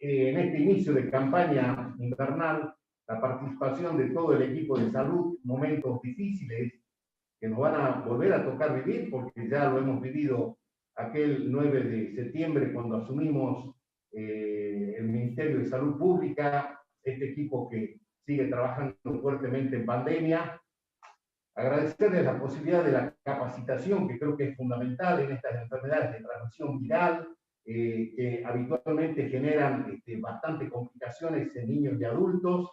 en este inicio de campaña invernal, la participación de todo el equipo de salud, momentos difíciles que nos van a volver a tocar vivir, porque ya lo hemos vivido aquel 9 de septiembre cuando asumimos el Ministerio de Salud Pública, este equipo que sigue trabajando fuertemente en pandemia. Agradecerles la posibilidad de la capacitación, que creo que es fundamental en estas enfermedades de transmisión viral, que habitualmente generan bastantes complicaciones en niños y adultos.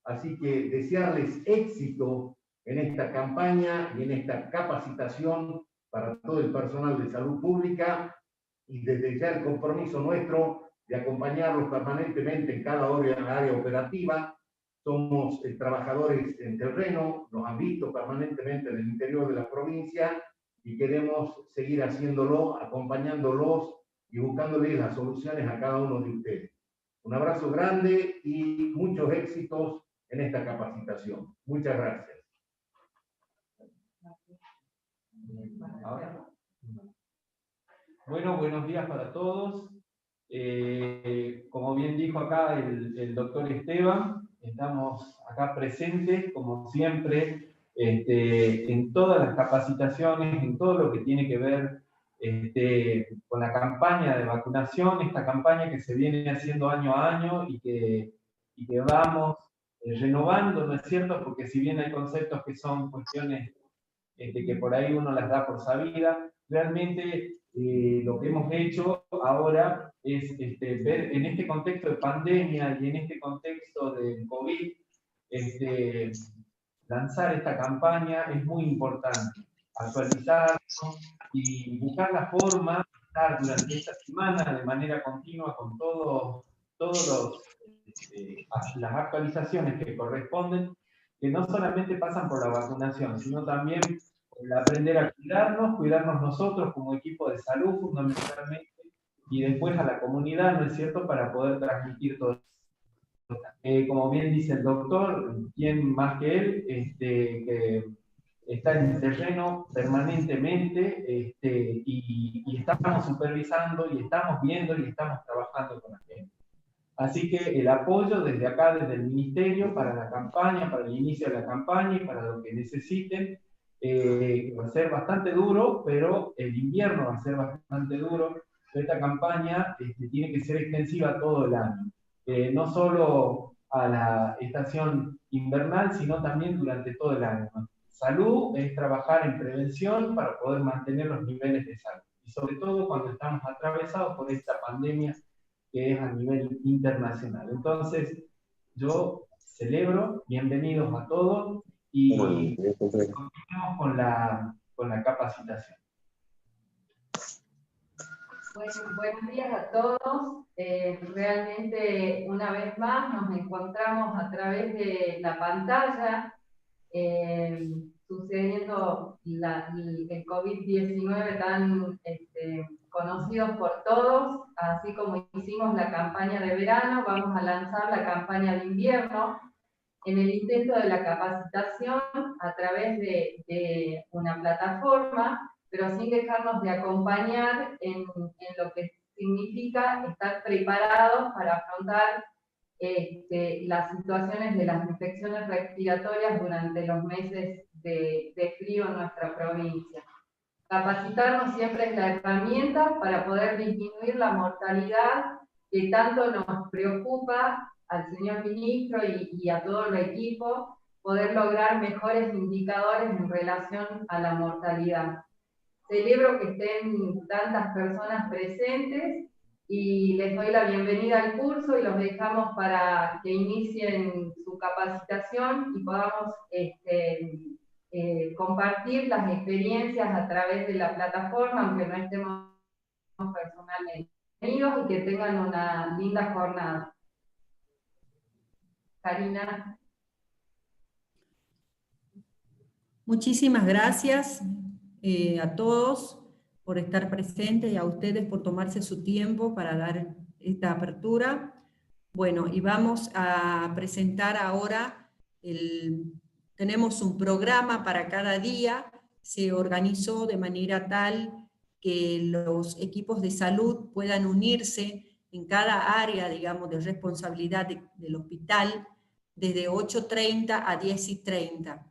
Así que desearles éxito en esta campaña y en esta capacitación para todo el personal de salud pública, y desde ya el compromiso nuestro de acompañarlos permanentemente en cada área operativa. Somos trabajadores en terreno, nos han visto permanentemente en el interior de la provincia y queremos seguir haciéndolo, acompañándolos y buscándoles las soluciones a cada uno de ustedes. Un abrazo grande y muchos éxitos en esta capacitación. Muchas gracias. Bueno, buenos días para todos. Como bien dijo acá el doctor Esteban, estamos acá presentes, como siempre, en todas las capacitaciones, en todo lo que tiene que ver con la campaña de vacunación, esta campaña que se viene haciendo año a año y que vamos renovando, ¿no es cierto? Porque si bien hay conceptos que son cuestiones que por ahí uno las da por sabida, realmente lo que hemos hecho ahora es ver en este contexto de pandemia y en este contexto del COVID, lanzar esta campaña es muy importante, actualizarnos y buscar la forma de estar durante esta semana de manera continua con todas las actualizaciones que corresponden, que no solamente pasan por la vacunación, sino también el aprender a cuidarnos nosotros como equipo de salud fundamentalmente, y después a la comunidad, ¿no es cierto?, para poder transmitir todo. Como bien dice el doctor, ¿quién más que él? Que está en el terreno permanentemente y estamos supervisando y estamos viendo y estamos trabajando con la gente. Así que el apoyo desde acá, desde el Ministerio, para la campaña, para el inicio de la campaña y para lo que necesiten, va a ser bastante duro, pero el invierno va a ser bastante duro. Esta campaña tiene que ser extensiva todo el año, no solo a la estación invernal, sino también durante todo el año. Salud es trabajar en prevención para poder mantener los niveles de salud, y sobre todo cuando estamos atravesados por esta pandemia que es a nivel internacional. Entonces, yo celebro, bienvenidos a todos, y continuamos con la capacitación. Bueno, buenos días a todos. Realmente, una vez más, nos encontramos a través de la pantalla, sucediendo el COVID-19 tan conocidos por todos. Así como hicimos la campaña de verano, vamos a lanzar la campaña de invierno en el intento de la capacitación a través de una plataforma, pero sin dejarnos de acompañar en lo que significa estar preparados para afrontar las situaciones de las infecciones respiratorias durante los meses de frío en nuestra provincia. Capacitarnos siempre es la herramienta para poder disminuir la mortalidad que tanto nos preocupa al señor ministro y a todo el equipo, poder lograr mejores indicadores en relación a la mortalidad. Celebro que estén tantas personas presentes y les doy la bienvenida al curso y los dejamos para que inicien su capacitación y podamos compartir las experiencias a través de la plataforma, aunque no estemos personalmente. Bienvenidos y que tengan una linda jornada. Karina. Muchísimas gracias a todos por estar presentes y a ustedes por tomarse su tiempo para dar esta apertura. Bueno, y vamos a presentar ahora tenemos un programa para cada día, se organizó de manera tal que los equipos de salud puedan unirse en cada área, digamos, de responsabilidad del hospital, desde 8:30 a 10:30.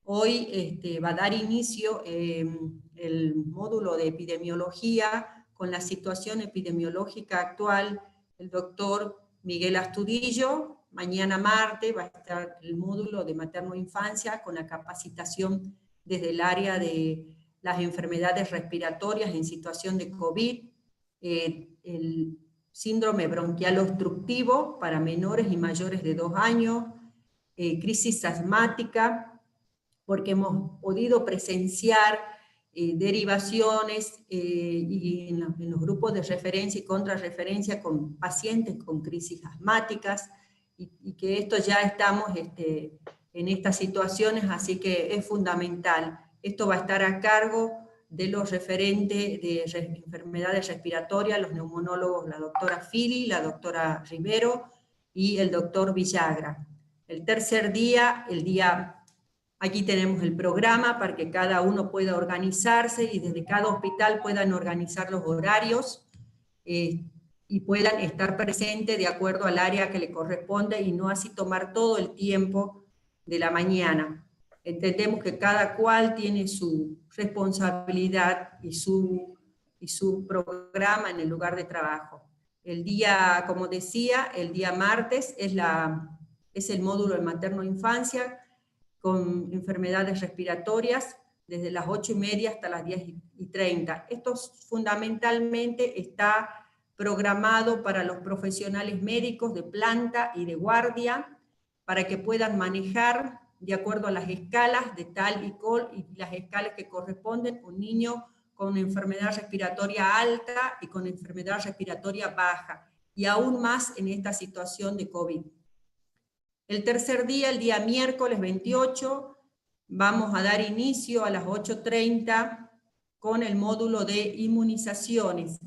Hoy va a dar inicio el módulo de epidemiología con la situación epidemiológica actual, el doctor Miguel Astudillo. Mañana martes va a estar el módulo de materno-infancia con la capacitación desde el área de las enfermedades respiratorias en situación de COVID, el síndrome bronquial obstructivo para menores y mayores de 2 años, crisis asmática, porque hemos podido presenciar derivaciones y en los grupos de referencia y contrarreferencia con pacientes con crisis asmáticas, y que esto ya estamos en estas situaciones, así que es fundamental. Esto va a estar a cargo de los referentes de enfermedades respiratorias, los neumonólogos, la doctora Fili, la doctora Rivero y el doctor Villagra. El tercer día, aquí tenemos el programa para que cada uno pueda organizarse y desde cada hospital puedan organizar los horarios y puedan estar presentes de acuerdo al área que le corresponde y no así tomar todo el tiempo de la mañana. Entendemos que cada cual tiene su responsabilidad y su programa en el lugar de trabajo. El día, como decía, el día martes es el módulo de materno-infancia con enfermedades respiratorias desde las 8:30 hasta las 10:30. Esto fundamentalmente está programado para los profesionales médicos de planta y de guardia, para que puedan manejar de acuerdo a las escalas de tal y cual y las escalas que corresponden un niño con enfermedad respiratoria alta y con enfermedad respiratoria baja, y aún más en esta situación de COVID. El tercer día, el día miércoles 28, vamos a dar inicio a las 8:30 con el módulo de inmunizaciones.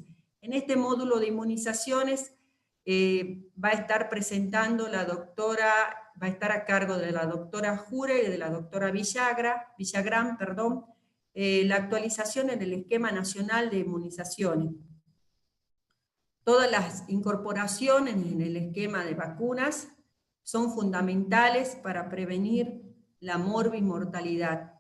En este módulo de inmunizaciones va a estar presentando va a estar a cargo de la doctora Jure y de la doctora Villagrán, la actualización en el esquema nacional de inmunizaciones. Todas las incorporaciones en el esquema de vacunas son fundamentales para prevenir la morbimortalidad.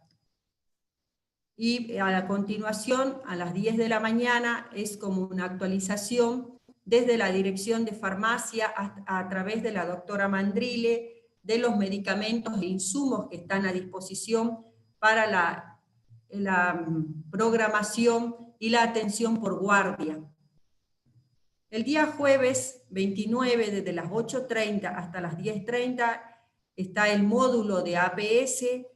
Y a la continuación, a las 10 de la mañana, es como una actualización desde la Dirección de Farmacia a través de la doctora Mandrile, de los medicamentos e insumos que están a disposición para la programación y la atención por guardia. El día jueves 29, desde las 8:30 hasta las 10:30, está el módulo de APS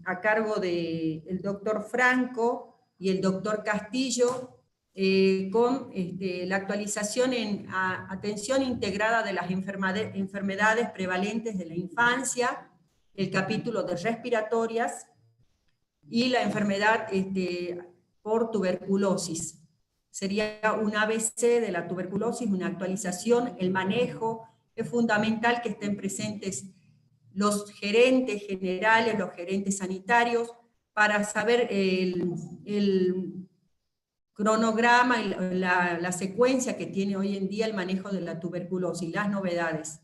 a cargo del doctor Franco y el doctor Castillo, con la actualización en atención integrada de las enfermedades prevalentes de la infancia, el capítulo de respiratorias y la enfermedad por tuberculosis. Sería un ABC de la tuberculosis, una actualización, el manejo. Es fundamental que estén presentes los gerentes generales, los gerentes sanitarios, para saber el cronograma y la secuencia que tiene hoy en día el manejo de la tuberculosis, las novedades.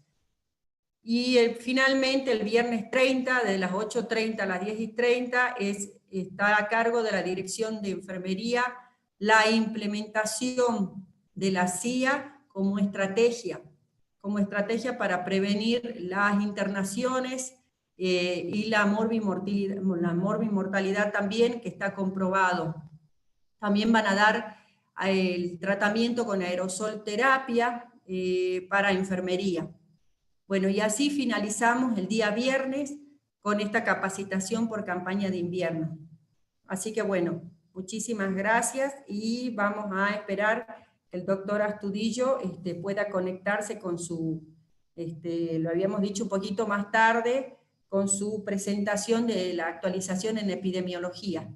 Y finalmente el viernes 30, de las 8:30 a las 10:30, está a cargo de la Dirección de Enfermería la implementación de la CIA como estrategia para prevenir las internaciones y la morbimortalidad también, que está comprobado. También van a dar el tratamiento con aerosol terapia para enfermería. Bueno, y así finalizamos el día viernes con esta capacitación por campaña de invierno. Así que bueno, muchísimas gracias y vamos a esperar que el doctor Astudillo pueda conectarse con lo habíamos dicho un poquito más tarde, con su presentación de la actualización en epidemiología.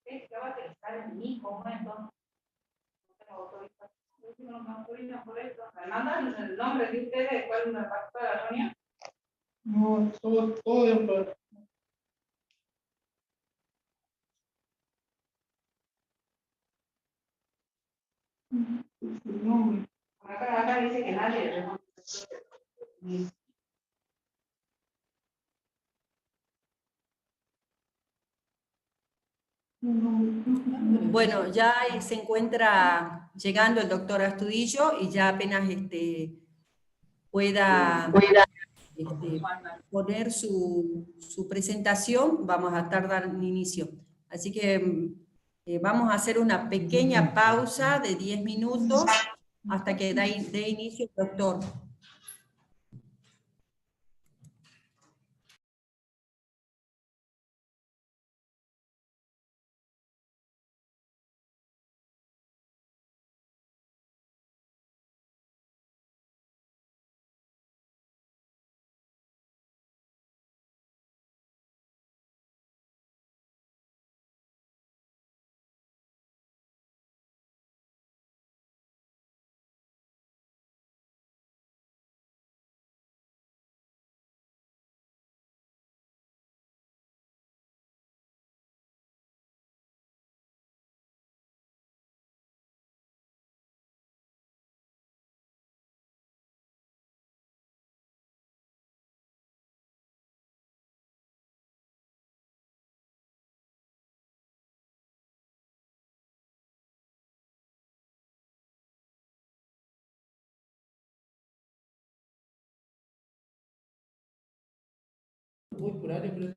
¿Qué va a pensar en mí como esto? No tengo autorización. No me autorizan por eso. ¿Me mandan el nombre de ustedes? ¿Cuál es la parte de la reunión? No, todo de acuerdo. El nombre. Acá dice que nadie. Bueno, ya se encuentra llegando el doctor Astudillo y ya apenas pueda poner su presentación, vamos a tardar en inicio. Así que vamos a hacer una pequeña pausa de 10 minutos hasta que dé inicio el doctor.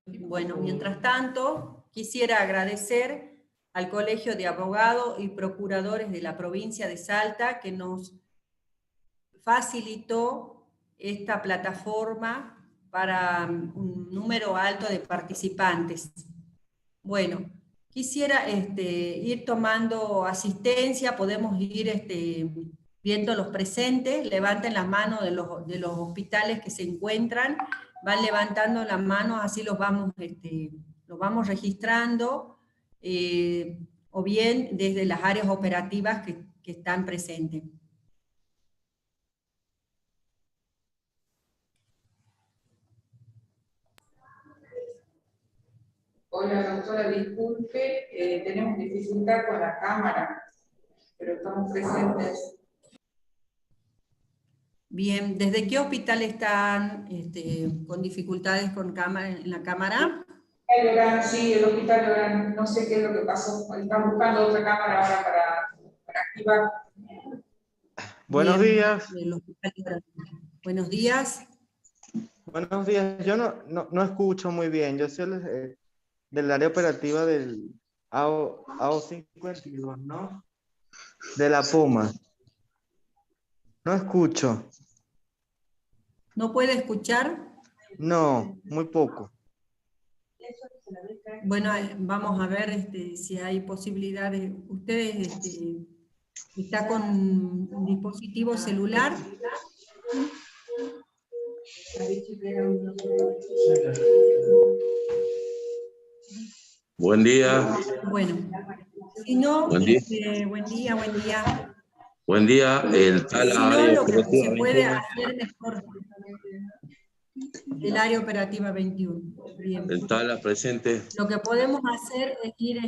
Bueno, mientras tanto, quisiera agradecer al Colegio de Abogados y Procuradores de la provincia de Salta que nos facilitó esta plataforma para un número alto de participantes. Bueno, quisiera ir tomando asistencia, podemos ir viendo los presentes, levanten las manos de los hospitales que se encuentran, van levantando las manos, así los vamos registrando, o bien desde las áreas operativas que están presentes. Hola, doctora, disculpe, tenemos dificultad con la cámara, pero estamos presentes. Bien, ¿desde qué hospital están con dificultades en la cámara? El Orán, sí, el hospital Orán, no sé qué es lo que pasó. Están buscando otra cámara ahora para activar. Buenos Bien, días. Buenos días. Buenos días. Yo no escucho muy bien. Yo soy del área operativa del AO52, ¿no? De la Puma. No escucho. ¿No puede escuchar? No, muy poco. Bueno, vamos a ver si hay posibilidades. ¿Ustedes está con un dispositivo celular? Buen día. Bueno, si no, Buen día. buen día, buen día. Buen día. El tal Si no, área lo que operativa se puede 21. hacer mejor, el área operativa 21. Bien. El tal presente. Lo que podemos hacer es ir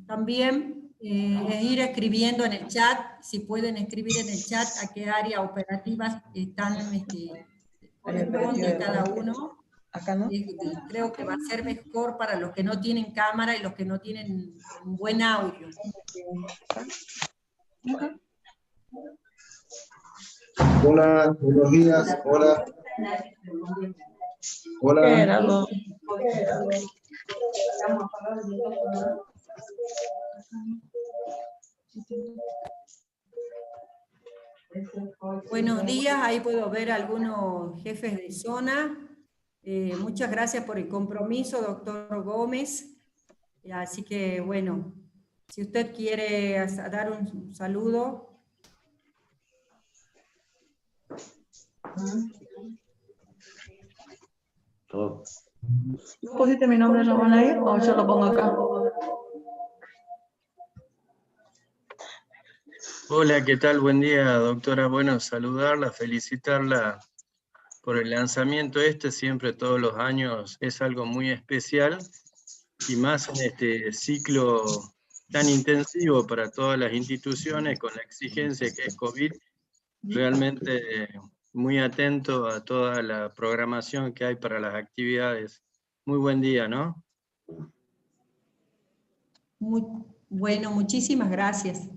también es ir escribiendo en el chat, si pueden escribir en el chat a qué área operativas están corresponde cada uno. Acá no. Creo que va a ser mejor para los que no tienen cámara y los que no tienen un buen audio. Hola, buenos días. Hola. Hola. Buenos días, ahí puedo ver algunos jefes de zona. Muchas gracias por el compromiso, doctor Gómez. Así que, bueno, si usted quiere dar un saludo. Todo. ¿No pusiste mi nombre, Romana, ahí o yo lo pongo acá? Hola, ¿qué tal? Buen día, doctora. Bueno, saludarla, felicitarla por el lanzamiento siempre todos los años es algo muy especial y más en este ciclo tan intensivo para todas las instituciones con la exigencia que es COVID, realmente muy atento a toda la programación que hay para las actividades. Muy buen día, ¿no? Muy bueno, muchísimas gracias.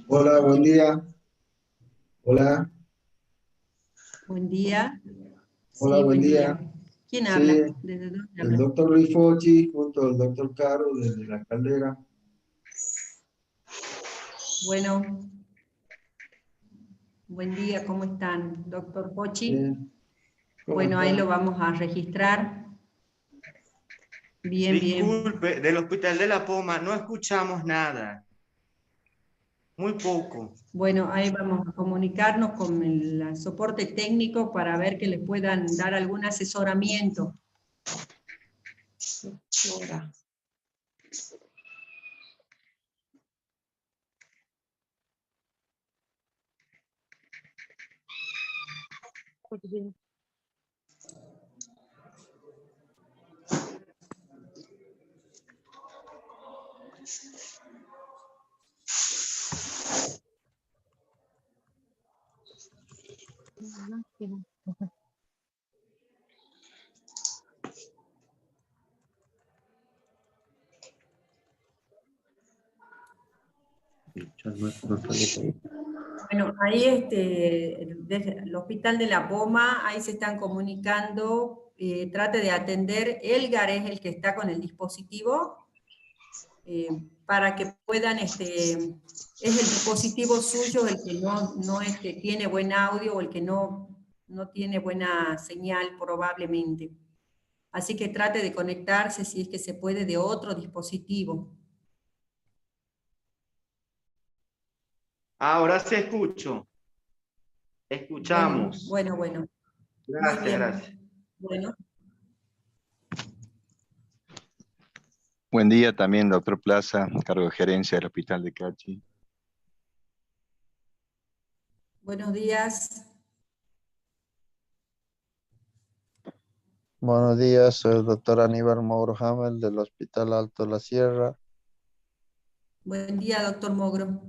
Hola, buen día. Hola, Buen día. hola, Sí, buen buen día. día. ¿Quién Sí, habla? ¿Desde dónde el habla? doctor Luis Fochi junto al doctor Caro desde La Caldera. Bueno, buen día, ¿cómo están? Doctor Pochi. Bien. ¿Cómo Bueno, ahí lo están? vamos a registrar. Bien, bien. Disculpe, del Hospital de la Poma no escuchamos nada. Muy poco. Bueno, ahí vamos a comunicarnos con el soporte técnico para ver que les puedan dar algún asesoramiento. Ahora. Bueno, ahí desde el Hospital de la Poma, ahí se están comunicando, trate de atender, Elgar es el que está con el dispositivo, para que puedan, es el dispositivo suyo el que no tiene buen audio o el que no tiene buena señal probablemente. Así que trate de conectarse si es que se puede de otro dispositivo. Ahora sí escucho. Escuchamos. Bueno. Gracias, Muy bien. gracias. Bueno. Buen día también, doctor Plaza, cargo de gerencia del Hospital de Cachi. Buenos días. Buenos días, soy el doctor Aníbal Mogro Hamel del Hospital Alto La Sierra. Buen día, doctor Mogro.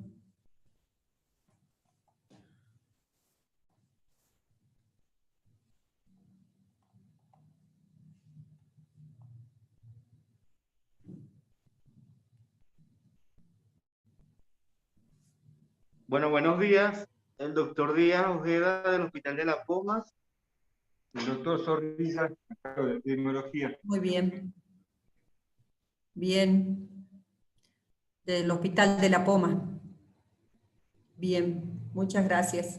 Bueno, buenos días. El doctor Díaz Ojeda del Hospital de la Poma. El doctor Zorrilla, de epidemiología. Muy bien. Bien. Del Hospital de la Poma. Bien, muchas gracias.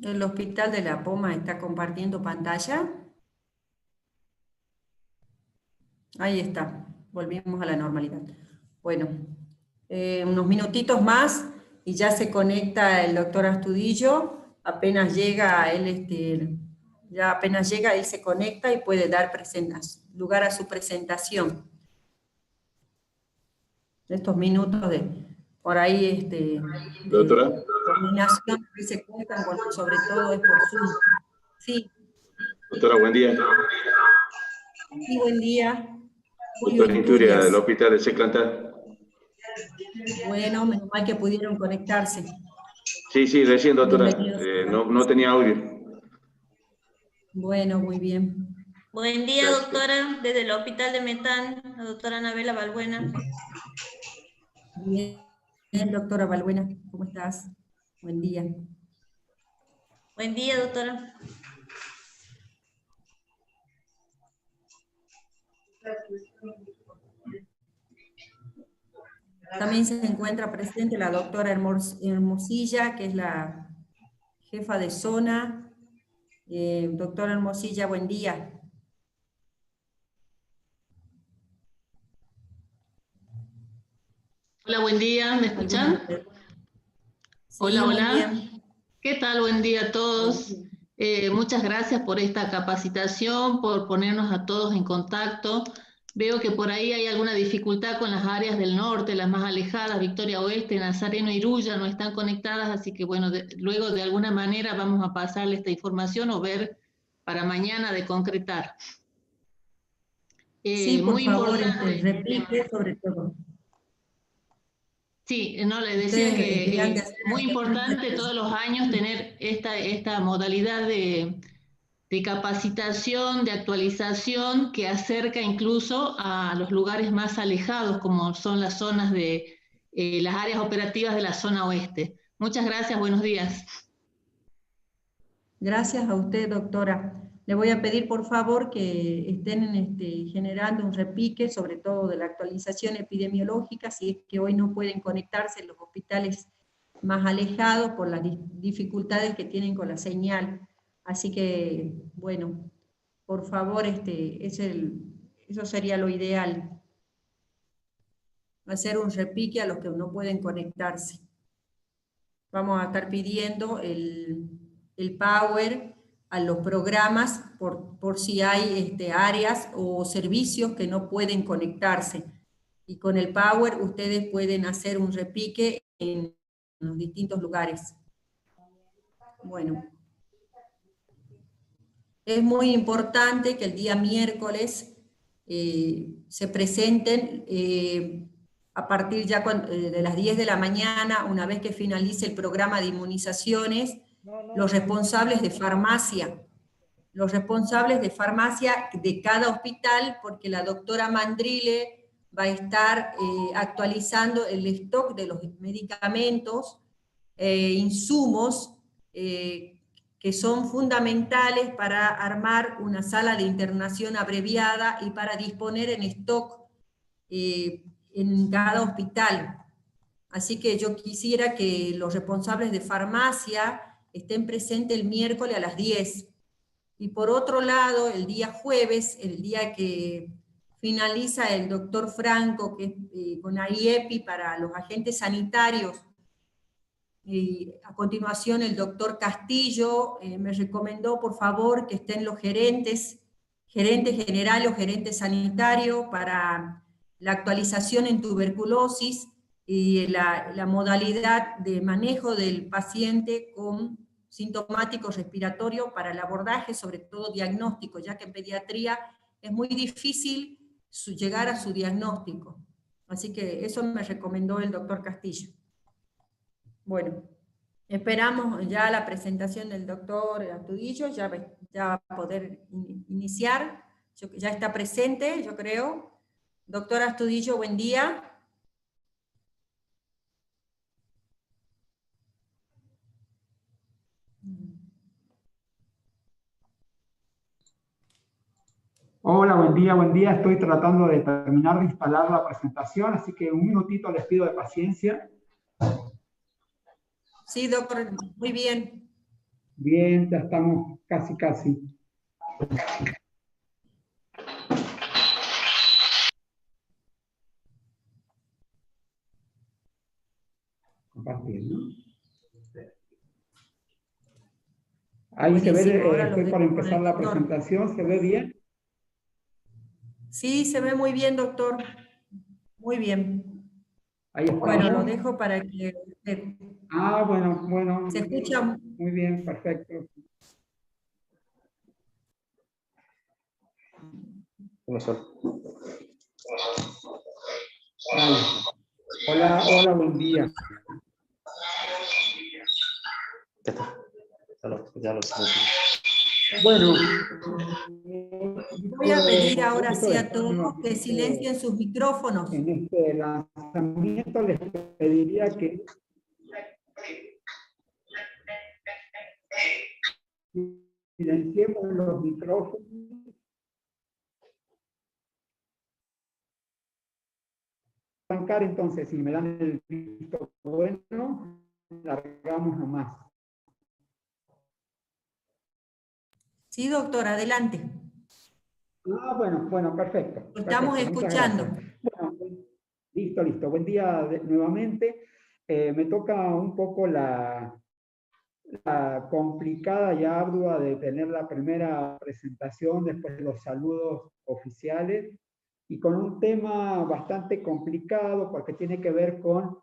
¿El Hospital de la Poma está compartiendo pantalla? Ahí está, volvimos a la normalidad. Bueno, unos minutitos más y ya se conecta el doctor Astudillo. Apenas llega, él se conecta y puede dar lugar a su presentación. Estos minutos por ahí, Doctora. de coordinación que se cuentan, sobre todo es por Zoom. Sí. Doctora, buen día. Sí, buen día. Doctora Inturia, del Hospital de Seclantá. Bueno, menos mal que pudieron conectarse. Sí, recién, doctora. Bienvenidos. No tenía audio. Bueno, muy bien. Buen día, Gracias. doctora, desde el Hospital de Metán, la doctora Anabela Balbuena. Bien, doctora Balbuena, ¿cómo estás? Buen día. Buen día, doctora. También se encuentra presente la doctora Hermosilla, que es la jefa de zona. Doctora Hermosilla, buen día. Hola, buen día, ¿me escuchan? Sí, hola, muy hola. bien. ¿Qué tal? Buen día a todos. Muchas gracias por esta capacitación, por ponernos a todos en contacto. Veo que por ahí hay alguna dificultad con las áreas del norte, las más alejadas, Victoria Oeste, Nazareno y Iruya no están conectadas, así que bueno, luego de alguna manera vamos a pasarle esta información o ver para mañana de concretar. Sí, por muy favor, importante. repite sobre todo. Sí, no, les decía Ustedes que es muy importante todos los años tener esta modalidad de capacitación, de actualización que acerca incluso a los lugares más alejados, como son las zonas de las áreas operativas de la zona oeste. Muchas gracias, buenos días. Gracias a usted, doctora. Le voy a pedir, por favor, que estén generando un repique, sobre todo de la actualización epidemiológica, si es que hoy no pueden conectarse en los hospitales más alejados por las dificultades que tienen con la señal. Así que, bueno, por favor, eso sería lo ideal. Hacer un repique a los que no pueden conectarse. Vamos a estar pidiendo el power a los programas por si hay áreas o servicios que no pueden conectarse. Y con el power ustedes pueden hacer un repique en los distintos lugares. Bueno. Es muy importante que el día miércoles se presenten a partir ya de las 10 de la mañana, una vez que finalice el programa de inmunizaciones, los responsables de farmacia de cada hospital, porque la doctora Mandrile va a estar actualizando el stock de los medicamentos, insumos, que son fundamentales para armar una sala de internación abreviada y para disponer en stock en cada hospital. Así que yo quisiera que los responsables de farmacia estén presentes el miércoles a las 10. Y por otro lado, el día jueves, el día que finaliza el doctor Franco, que es con AIEPI para los agentes sanitarios, y a continuación el doctor Castillo me recomendó por favor que estén los gerente general o gerente sanitario para la actualización en tuberculosis y la modalidad de manejo del paciente con sintomático respiratorio para el abordaje, sobre todo diagnóstico, ya que en pediatría es muy difícil llegar a su diagnóstico. Así que eso me recomendó el doctor Castillo. Bueno, esperamos ya la presentación del doctor Astudillo, ya va a poder iniciar, ya está presente, yo creo. Doctor Astudillo, buen día. Hola, buen día. Estoy tratando de terminar de instalar la presentación, así que un minutito les pido de paciencia. Sí, doctor, muy bien. Bien, ya estamos casi. Compartir, ¿no? Ahí se ve, estoy para empezar la presentación, ¿se ve bien? Sí, se ve muy bien, doctor. Muy bien. Ahí está. Bueno, lo dejo para que... Ah, bueno. ¿Se escucha? Muy bien, perfecto. Hola, buen día. Ya lo sé. Bueno. Voy a pedir ahora sí a todos que silencien sus micrófonos. En este lanzamiento les pediría que silenciemos los micrófonos. arrancar entonces, si me dan el visto bueno, largamos nomás. Sí, doctor, adelante. Ah, bueno, perfecto. Lo estamos escuchando. Bueno, listo. Buen día nuevamente. Me toca un poco la complicada y ardua de tener la primera presentación después de los saludos oficiales y con un tema bastante complicado porque tiene que ver con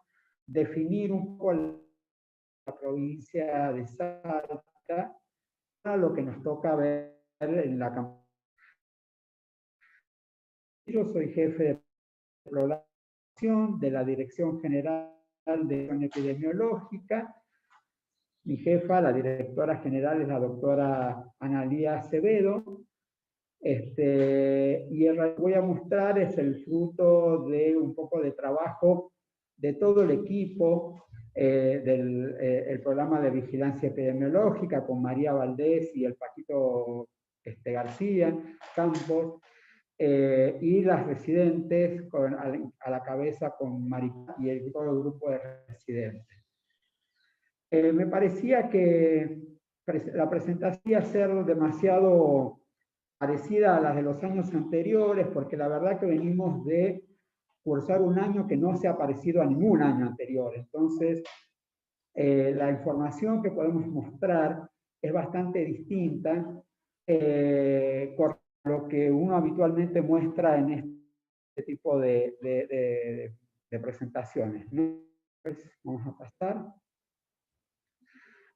definir un poco la provincia de Salta, a lo que nos toca ver en la campaña. Yo soy jefe de población de la Dirección General de Acción Epidemiológica. Mi jefa, la directora general, es la doctora Analía Acevedo. Y el que voy a mostrar es el fruto de un poco de trabajo de todo el equipo del programa de vigilancia epidemiológica con María Valdés y el Paquito García Campos, y las residentes a la cabeza con Maricá y todo el grupo de residentes. Me parecía que la presentación iba a ser demasiado parecida a las de los años anteriores, porque la verdad que venimos de cursar un año que no se ha parecido a ningún año anterior. Entonces, la información que podemos mostrar es bastante distinta con lo que uno habitualmente muestra en este tipo de presentaciones. Entonces, vamos a pasar.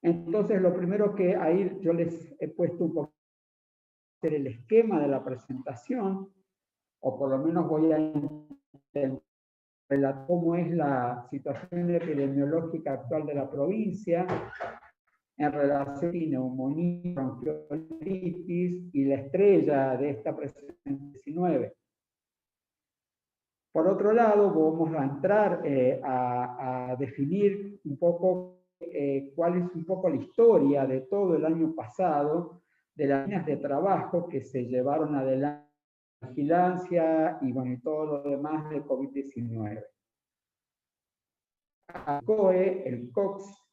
Entonces, lo primero que ahí yo les he puesto un poco el esquema de la presentación, o por lo menos voy a intentar relatar cómo es la situación epidemiológica actual de la provincia en relación a neumonía, bronquiolitis y la estrella de esta presentación 19. Por otro lado, vamos a entrar a definir un poco cuál es un poco la historia de todo el año pasado, de las líneas de trabajo que se llevaron adelante, la vigilancia y bueno, y todo lo demás de COVID-19. El COE, el COX,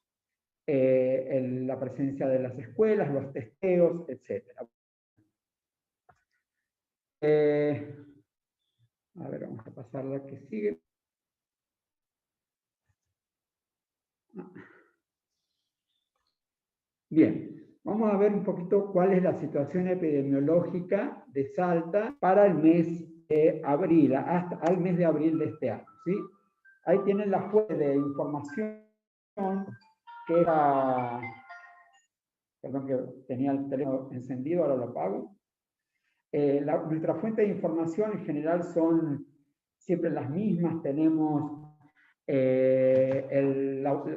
la presencia de las escuelas, los testeos, etc. A ver, vamos a pasar a la que sigue. Bien, vamos a ver un poquito cuál es la situación epidemiológica de Salta para el mes de abril, hasta el mes de abril de este año, ¿sí? Ahí tienen la fuente de información que era... Perdón que tenía el teléfono encendido, ahora lo apago. Nuestra fuente de información en general son siempre las mismas. Tenemos los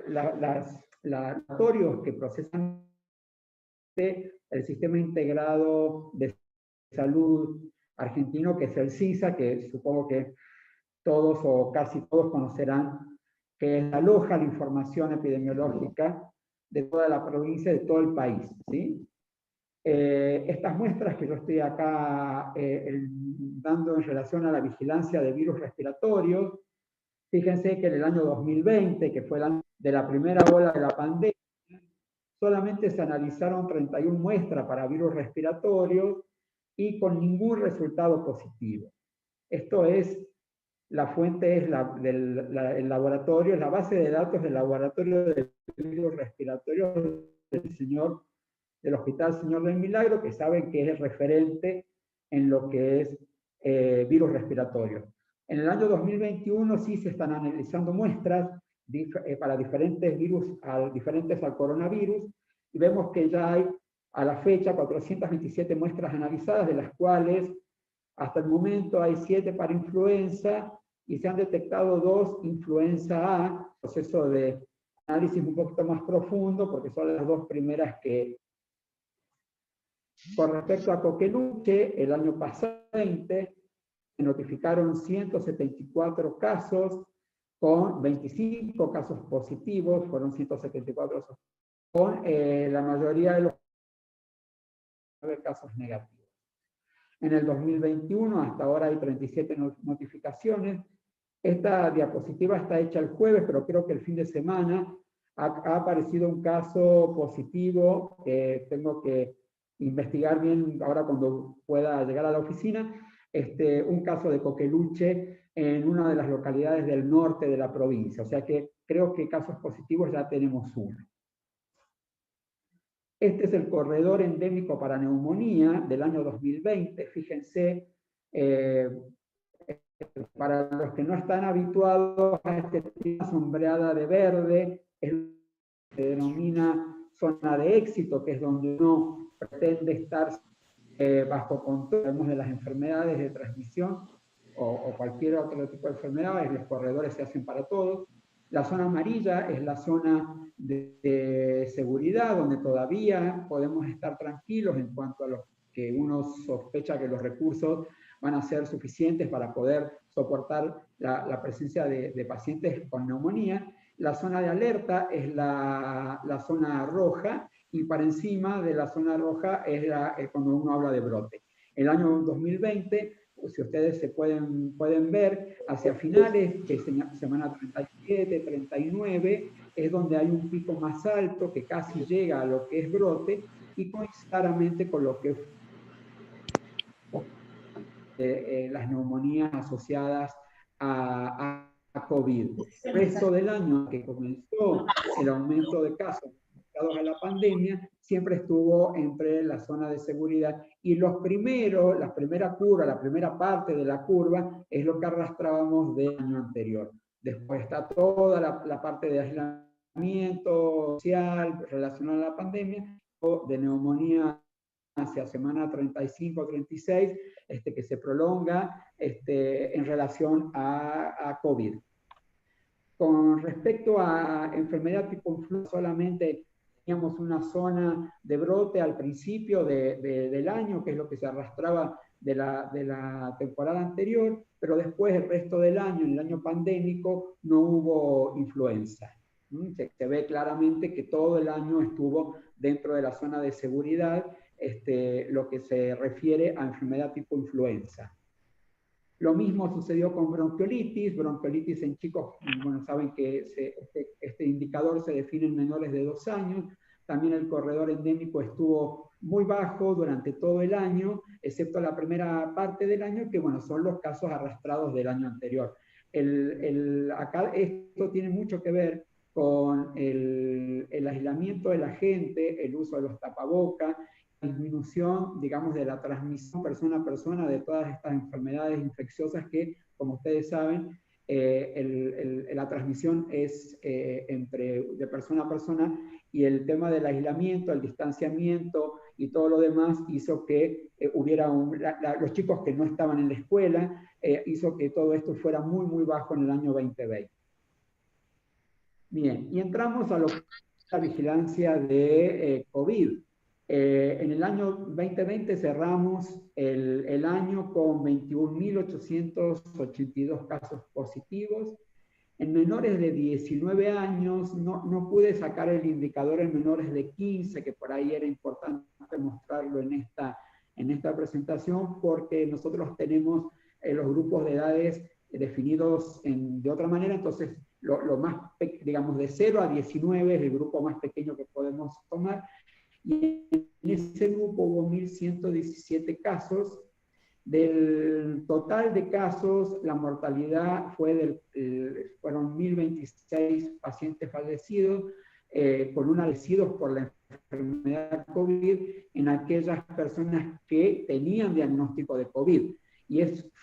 laboratorios que procesan el Sistema Integrado de Salud argentino, que es el SISA, que supongo que todos o casi todos conocerán, que aloja la información epidemiológica de toda la provincia, de todo el país, ¿sí? Estas muestras que yo estoy acá dando en relación a la vigilancia de virus respiratorios, fíjense que en el año 2020, que fue el año de la primera ola de la pandemia, solamente se analizaron 31 muestras para virus respiratorios y con ningún resultado positivo. Esto es, la fuente es el laboratorio, es la base de datos del laboratorio de virus respiratorios del Hospital Señor del Milagro, que saben que es referente en lo que es virus respiratorio. En el año 2021 sí se están analizando muestras para diferentes virus, diferentes al coronavirus, y vemos que ya hay a la fecha 427 muestras analizadas, de las cuales hasta el momento hay 7 para influenza, y se han detectado 2 influenza A, proceso de análisis un poquito más profundo, porque son las 2 primeras que... Con respecto a Coqueluche, el año pasado se notificaron 174 casos, con 25 casos positivos, fueron 174 con la mayoría de los casos negativos. En el 2021, hasta ahora hay 37 notificaciones, Esta diapositiva está hecha el jueves, pero creo que el fin de semana ha aparecido un caso positivo que tengo que investigar bien ahora cuando pueda llegar a la oficina, un caso de coqueluche en una de las localidades del norte de la provincia. O sea que creo que casos positivos ya tenemos uno. Este es el corredor endémico para neumonía del año 2020. Fíjense, para los que no están habituados a este tipo sombreada de verde, es lo que se denomina zona de éxito, que es donde uno pretende estar bajo control de las enfermedades de transmisión o cualquier otro tipo de enfermedades. Los corredores se hacen para todos. La zona amarilla es la zona de seguridad, donde todavía podemos estar tranquilos en cuanto a lo que uno sospecha que los recursos van a ser suficientes para poder soportar la presencia de pacientes con neumonía. La zona de alerta es la zona roja, y para encima de la zona roja es cuando uno habla de brote. El año 2020, si ustedes se pueden ver, hacia finales, que es semana 37, 39, es donde hay un pico más alto que casi llega a lo que es brote, y coincide claramente con lo que las neumonías asociadas a COVID. El resto del año que comenzó el aumento de casos asociados a la pandemia, siempre estuvo entre la zona de seguridad, y la primera curva, la primera parte de la curva es lo que arrastrábamos del año anterior. Después está toda la parte de aislamiento social relacionada a la pandemia, o de neumonía hacia semana 35-36, que se prolonga en relación a COVID. Con respecto a enfermedad tipo influenza, solamente teníamos una zona de brote al principio del año, que es lo que se arrastraba de la temporada anterior, pero después el resto del año, en el año pandémico, no hubo influenza. Se ve claramente que todo el año estuvo dentro de la zona de seguridad, lo que se refiere a enfermedad tipo influenza. Lo mismo sucedió con bronquiolitis en chicos. Bueno, saben que este indicador se define en menores de 2 años. También el corredor endémico estuvo muy bajo durante todo el año, excepto la primera parte del año, que bueno, son los casos arrastrados del año anterior. Acá esto tiene mucho que ver con el aislamiento de la gente, el uso de los tapabocas, la disminución, digamos, de la transmisión persona a persona de todas estas enfermedades infecciosas que, como ustedes saben, la transmisión es de persona a persona, y el tema del aislamiento, el distanciamiento y todo lo demás hizo que hubiera los chicos que no estaban en la escuela, hizo que todo esto fuera muy, muy bajo en el año 2020. Bien, y entramos a lo que es la vigilancia de COVID. En el año 2020 cerramos el año con 21.882 casos positivos. En menores de 19 años, no pude sacar el indicador en menores de 15, que por ahí era importante mostrarlo en esta presentación, porque nosotros tenemos los grupos de edades definidos de otra manera. Entonces lo más, digamos, de 0 a 19 es el grupo más pequeño que podemos tomar, y en ese grupo hubo 1.117 casos. Del total de casos, la mortalidad fueron 1.026 pacientes fallecidos, con un fallecidos por la enfermedad COVID en aquellas personas que tenían diagnóstico de COVID, y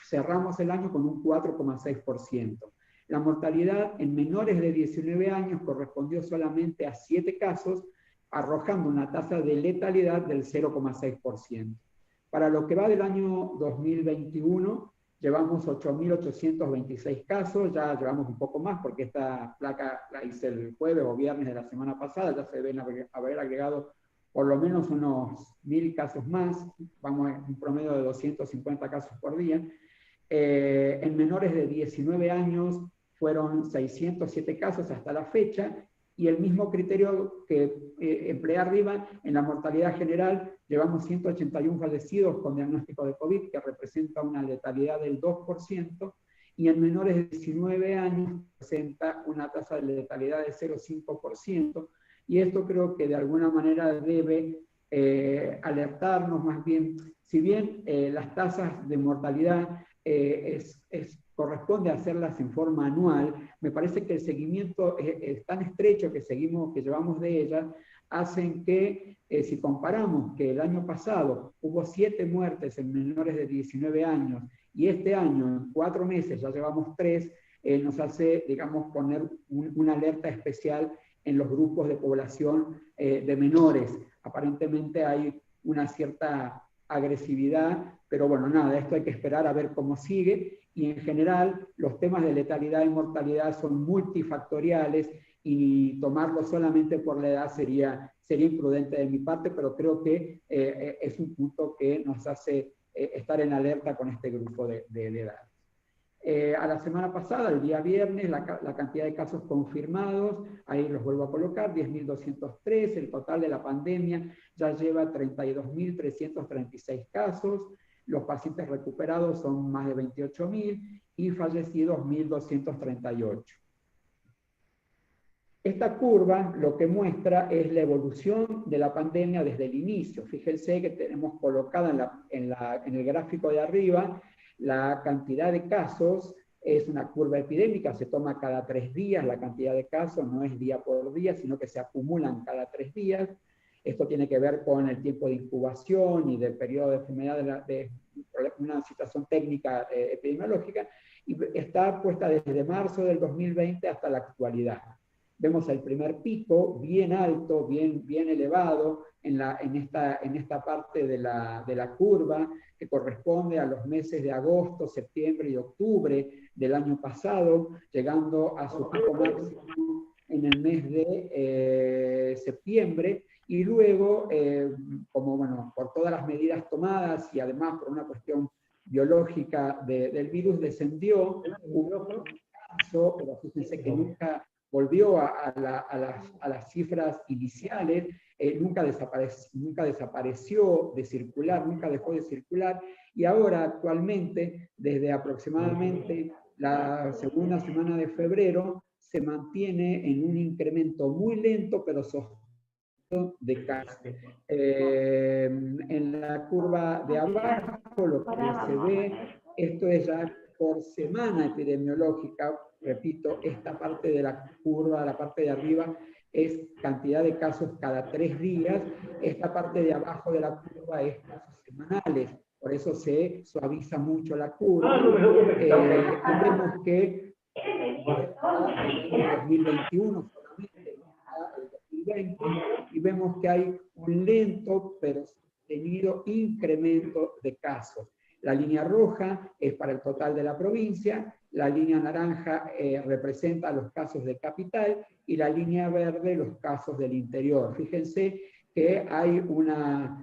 cerramos el año con un 4,6%. La mortalidad en menores de 19 años correspondió solamente a 7 casos, arrojando una tasa de letalidad del 0,6%. Para lo que va del año 2021, llevamos 8.826 casos, ya llevamos un poco más porque esta placa la hice el jueves o viernes de la semana pasada, ya se deben haber agregado por lo menos unos 1.000 casos más, vamos a un promedio de 250 casos por día. En menores de 19 años fueron 607 casos hasta la fecha, y el mismo criterio que empleé arriba, en la mortalidad general, llevamos 181 fallecidos con diagnóstico de COVID, que representa una letalidad del 2%, y en menores de 19 años presenta una tasa de letalidad de 0,5%, y esto creo que de alguna manera debe alertarnos más bien, si bien las tasas de mortalidad corresponde hacerlas en forma anual, me parece que el seguimiento es tan estrecho que llevamos de ellas, hacen que, si comparamos que el año pasado hubo 7 muertes en menores de 19 años, y este año, en 4 meses, ya llevamos 3, nos hace, digamos, poner una alerta especial en los grupos de población de menores. Aparentemente hay una cierta agresividad, pero bueno, nada, esto hay que esperar a ver cómo sigue, y en general los temas de letalidad y mortalidad son multifactoriales, y tomarlo solamente por la edad sería imprudente de mi parte, pero creo que es un punto que nos hace estar en alerta con este grupo de edad. A la semana pasada, el día viernes, la cantidad de casos confirmados, ahí los vuelvo a colocar, 10.203, el total de la pandemia ya lleva 32.336 casos, los pacientes recuperados son más de 28.000 y fallecidos 1.238. Esta curva lo que muestra es la evolución de la pandemia desde el inicio. Fíjense que tenemos colocada en el gráfico de arriba la cantidad de casos, es una curva epidémica, se toma cada 3 días la cantidad de casos, no es día por día, sino que se acumulan cada 3 días. Esto tiene que ver con el tiempo de incubación y del periodo de enfermedad de una situación técnica epidemiológica, y está puesta desde marzo del 2020 hasta la actualidad. Vemos el primer pico bien alto, bien elevado en esta parte de la curva, que corresponde a los meses de agosto, septiembre y octubre del año pasado, llegando a su pico máximo en el mes de septiembre, y luego, como bueno, por todas las medidas tomadas y además por una cuestión biológica del virus, descendió, pero fíjense que nunca volvió a las cifras iniciales, nunca desapareció de circular, nunca dejó de circular, y ahora actualmente, desde aproximadamente la segunda semana de febrero, se mantiene en un incremento muy lento, pero sostenido de casos. En la curva de abajo, lo que se ve, esto es ya por semana epidemiológica. Repito, esta parte de la curva, la parte de arriba, es cantidad de casos cada 3 días. Esta parte de abajo de la curva es casos semanales. Por eso se suaviza mucho la curva. Y vemos que en 2021 solamente, el 2020, y vemos que hay un lento pero sostenido incremento de casos. La línea roja es para el total de la provincia, la línea naranja representa los casos de capital, y la línea verde los casos del interior. Fíjense que hay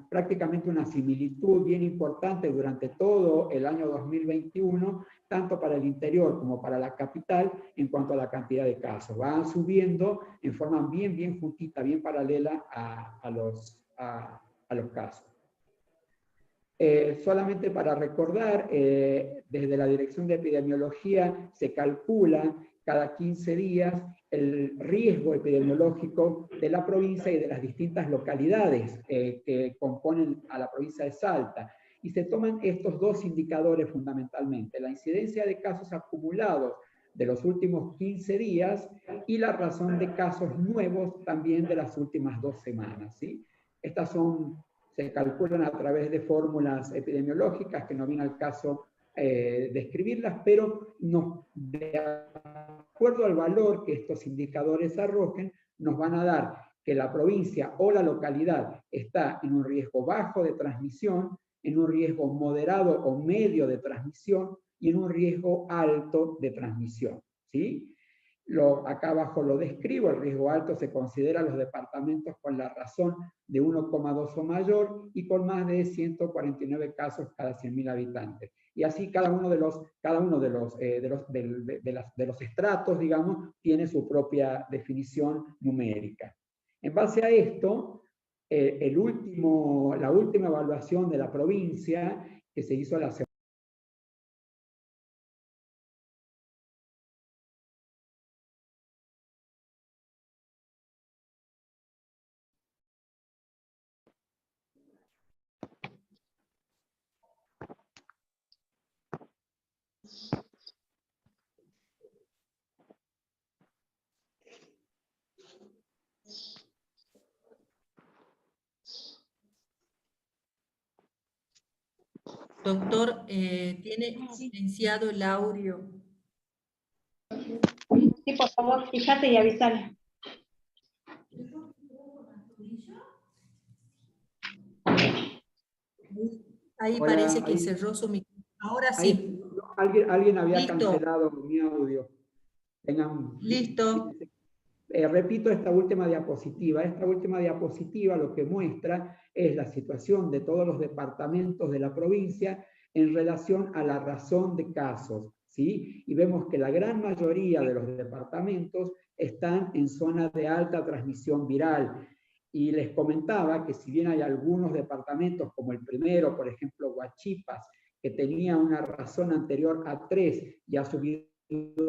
prácticamente una similitud bien importante durante todo el año 2021, tanto para el interior como para la capital, en cuanto a la cantidad de casos. Van subiendo en forma bien juntita, bien paralela a los casos. Solamente para recordar, desde la Dirección de Epidemiología se calcula cada 15 días el riesgo epidemiológico de la provincia y de las distintas localidades que componen a la provincia de Salta. Y se toman estos 2 indicadores fundamentalmente: la incidencia de casos acumulados de los últimos 15 días y la razón de casos nuevos también de las últimas 2 semanas. ¿Sí? Estas se calculan a través de fórmulas epidemiológicas, que no viene al caso describirlas, pero de acuerdo al valor que estos indicadores arrojen, nos van a dar que la provincia o la localidad está en un riesgo bajo de transmisión, en un riesgo moderado o medio de transmisión y en un riesgo alto de transmisión. ¿Sí? Acá abajo lo describo: el riesgo alto se considera los departamentos con la razón de 1,2 o mayor y con más de 149 casos cada 100.000 habitantes. Y así cada uno de los estratos, digamos, tiene su propia definición numérica. En base a esto, la última evaluación de la provincia, que se hizo la semana Doctor, tiene silenciado el audio. Sí, por favor, fíjate y avísale. Ahí Hola, parece que ahí- cerró su micrófono. Ahora ahí, sí. alguien había Listo. cancelado mi audio. Listo. Repito esta última diapositiva. Esta última diapositiva lo que muestra es la situación de todos los departamentos de la provincia en relación a la razón de casos, ¿sí? Y vemos que la gran mayoría de los departamentos están en zonas de alta transmisión viral. Y les comentaba que si bien hay algunos departamentos, como el primero, por ejemplo, Huachipas, que tenía una razón anterior a 3 y ha subido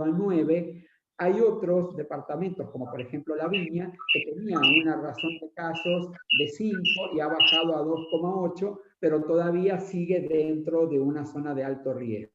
a 9, hay otros departamentos, como por ejemplo La Viña, que tenía una razón de casos de 5 y ha bajado a 2,8, pero todavía sigue dentro de una zona de alto riesgo.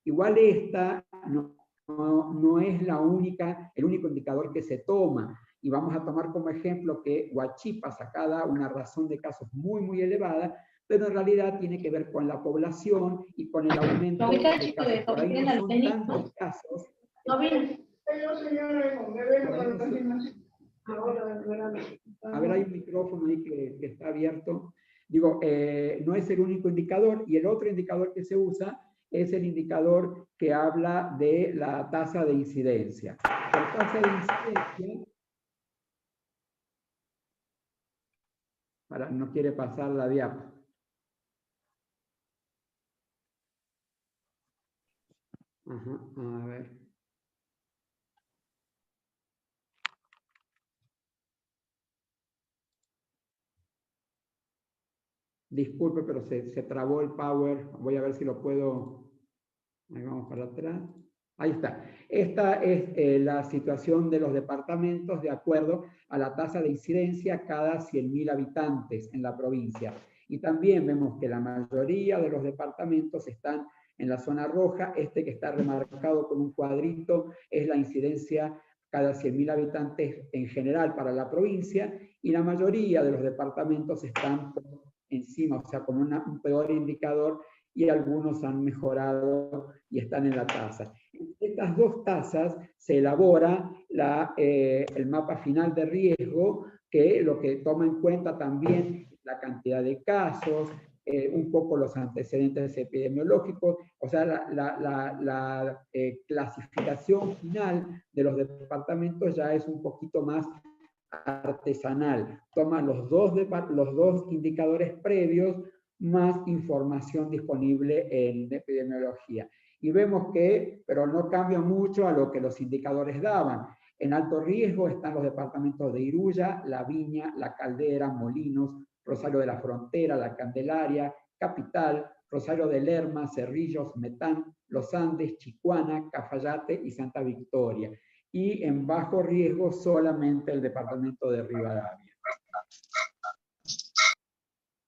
Igual esta no es el único indicador que se toma, y vamos a tomar como ejemplo que Huachipas acá da una razón de casos muy, muy elevada, pero en realidad tiene que ver con la población y con el aumento de casos. Por ahí no son tantos casos. A ver, hay un micrófono ahí que está abierto. Digo, no es el único indicador, y el otro indicador que se usa es el indicador que habla de la tasa de incidencia. La tasa de incidencia, no quiere pasar la diapo. Ajá, a ver. Disculpe, pero se trabó el power. Voy a ver si lo puedo. Ahí vamos para atrás. Ahí está. Esta es la situación de los departamentos de acuerdo a la tasa de incidencia cada 100.000 habitantes en la provincia. Y también vemos que la mayoría de los departamentos están en la zona roja. Este que está remarcado con un cuadrito es la incidencia cada 100.000 habitantes en general para la provincia, y la mayoría de los departamentos están encima, o sea, con un peor indicador, y algunos han mejorado y están en la tasa. Estas dos tasas se elabora el mapa final de riesgo, que lo que toma en cuenta también la cantidad de casos, un poco los antecedentes epidemiológicos, o sea, la clasificación final de los departamentos ya es un poquito más artesanal. Toma los dos indicadores previos más información disponible en epidemiología. Y vemos que, pero no cambia mucho a lo que los indicadores daban. En alto riesgo están los departamentos de Iruya, La Viña, La Caldera, Molinos, Rosario de la Frontera, La Candelaria, Capital, Rosario de Lerma, Cerrillos, Metán, Los Andes, Chicuana, Cafayate y Santa Victoria. Y en bajo riesgo solamente el departamento de Rivadavia.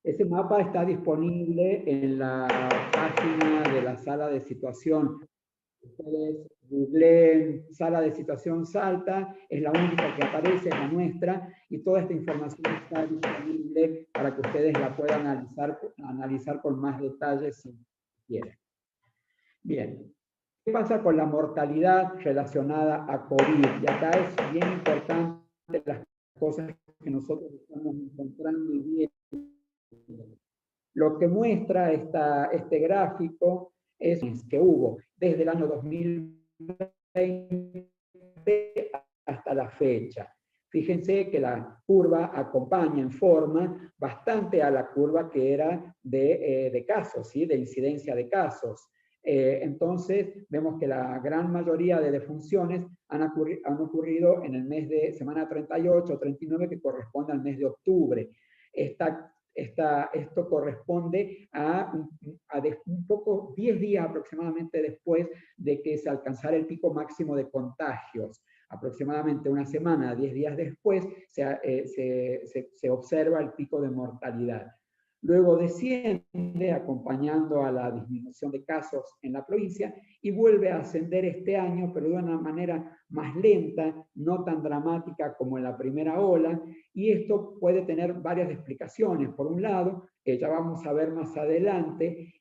Ese mapa está disponible en la página de la sala de situación. Ustedes googleen sala de situación Salta, es la única que aparece, es la nuestra, y toda esta información está disponible para que ustedes la puedan analizar con más detalle si quieren. Bien. ¿Qué pasa con la mortalidad relacionada a COVID? Y acá es bien importante las cosas que nosotros estamos encontrando y viendo. Lo que muestra este gráfico es que hubo desde el año 2020 hasta la fecha. Fíjense que la curva acompaña en forma bastante a la curva que era de casos, ¿sí? De incidencia de casos. Entonces, vemos que la gran mayoría de defunciones han ocurrido en el mes de semana 38 o 39, que corresponde al mes de octubre. Esto corresponde a un poco 10 días aproximadamente después de que se alcanzara el pico máximo de contagios. Aproximadamente una semana, 10 días después, se observa el pico de mortalidad. luego desciende acompañando a la disminución de casos en la provincia y vuelve a ascender este año, pero de una manera más lenta, no tan dramática como en la primera ola, y esto puede tener varias explicaciones. Por un lado, ya vamos a ver más adelante,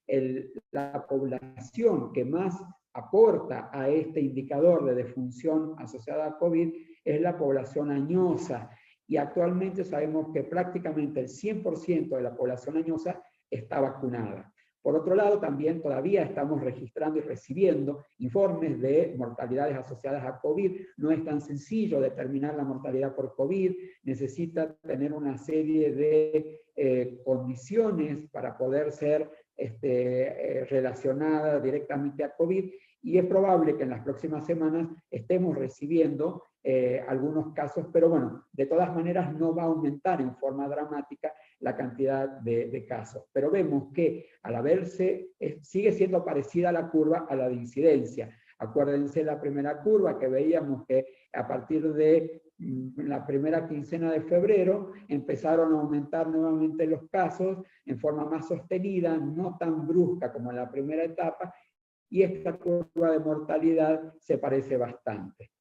la población que más aporta a este indicador de defunción asociada a COVID es la población añosa, y actualmente sabemos que prácticamente el 100% de la población añosa está vacunada. Por otro lado, también todavía estamos registrando y recibiendo informes de mortalidades asociadas a COVID. No es tan sencillo determinar la mortalidad por COVID, necesita tener una serie de condiciones para poder ser relacionada directamente a COVID, y es probable que en las próximas semanas estemos recibiendo algunos casos, pero bueno, de todas maneras no va a aumentar en forma dramática la cantidad de casos. Pero vemos que al haberse, sigue siendo parecida la curva a la de incidencia. Acuérdense la primera curva que veíamos que a partir de la primera quincena de febrero empezaron a aumentar nuevamente los casos en forma más sostenida, no tan brusca como en la primera etapa, y esta curva de mortalidad se parece bastante.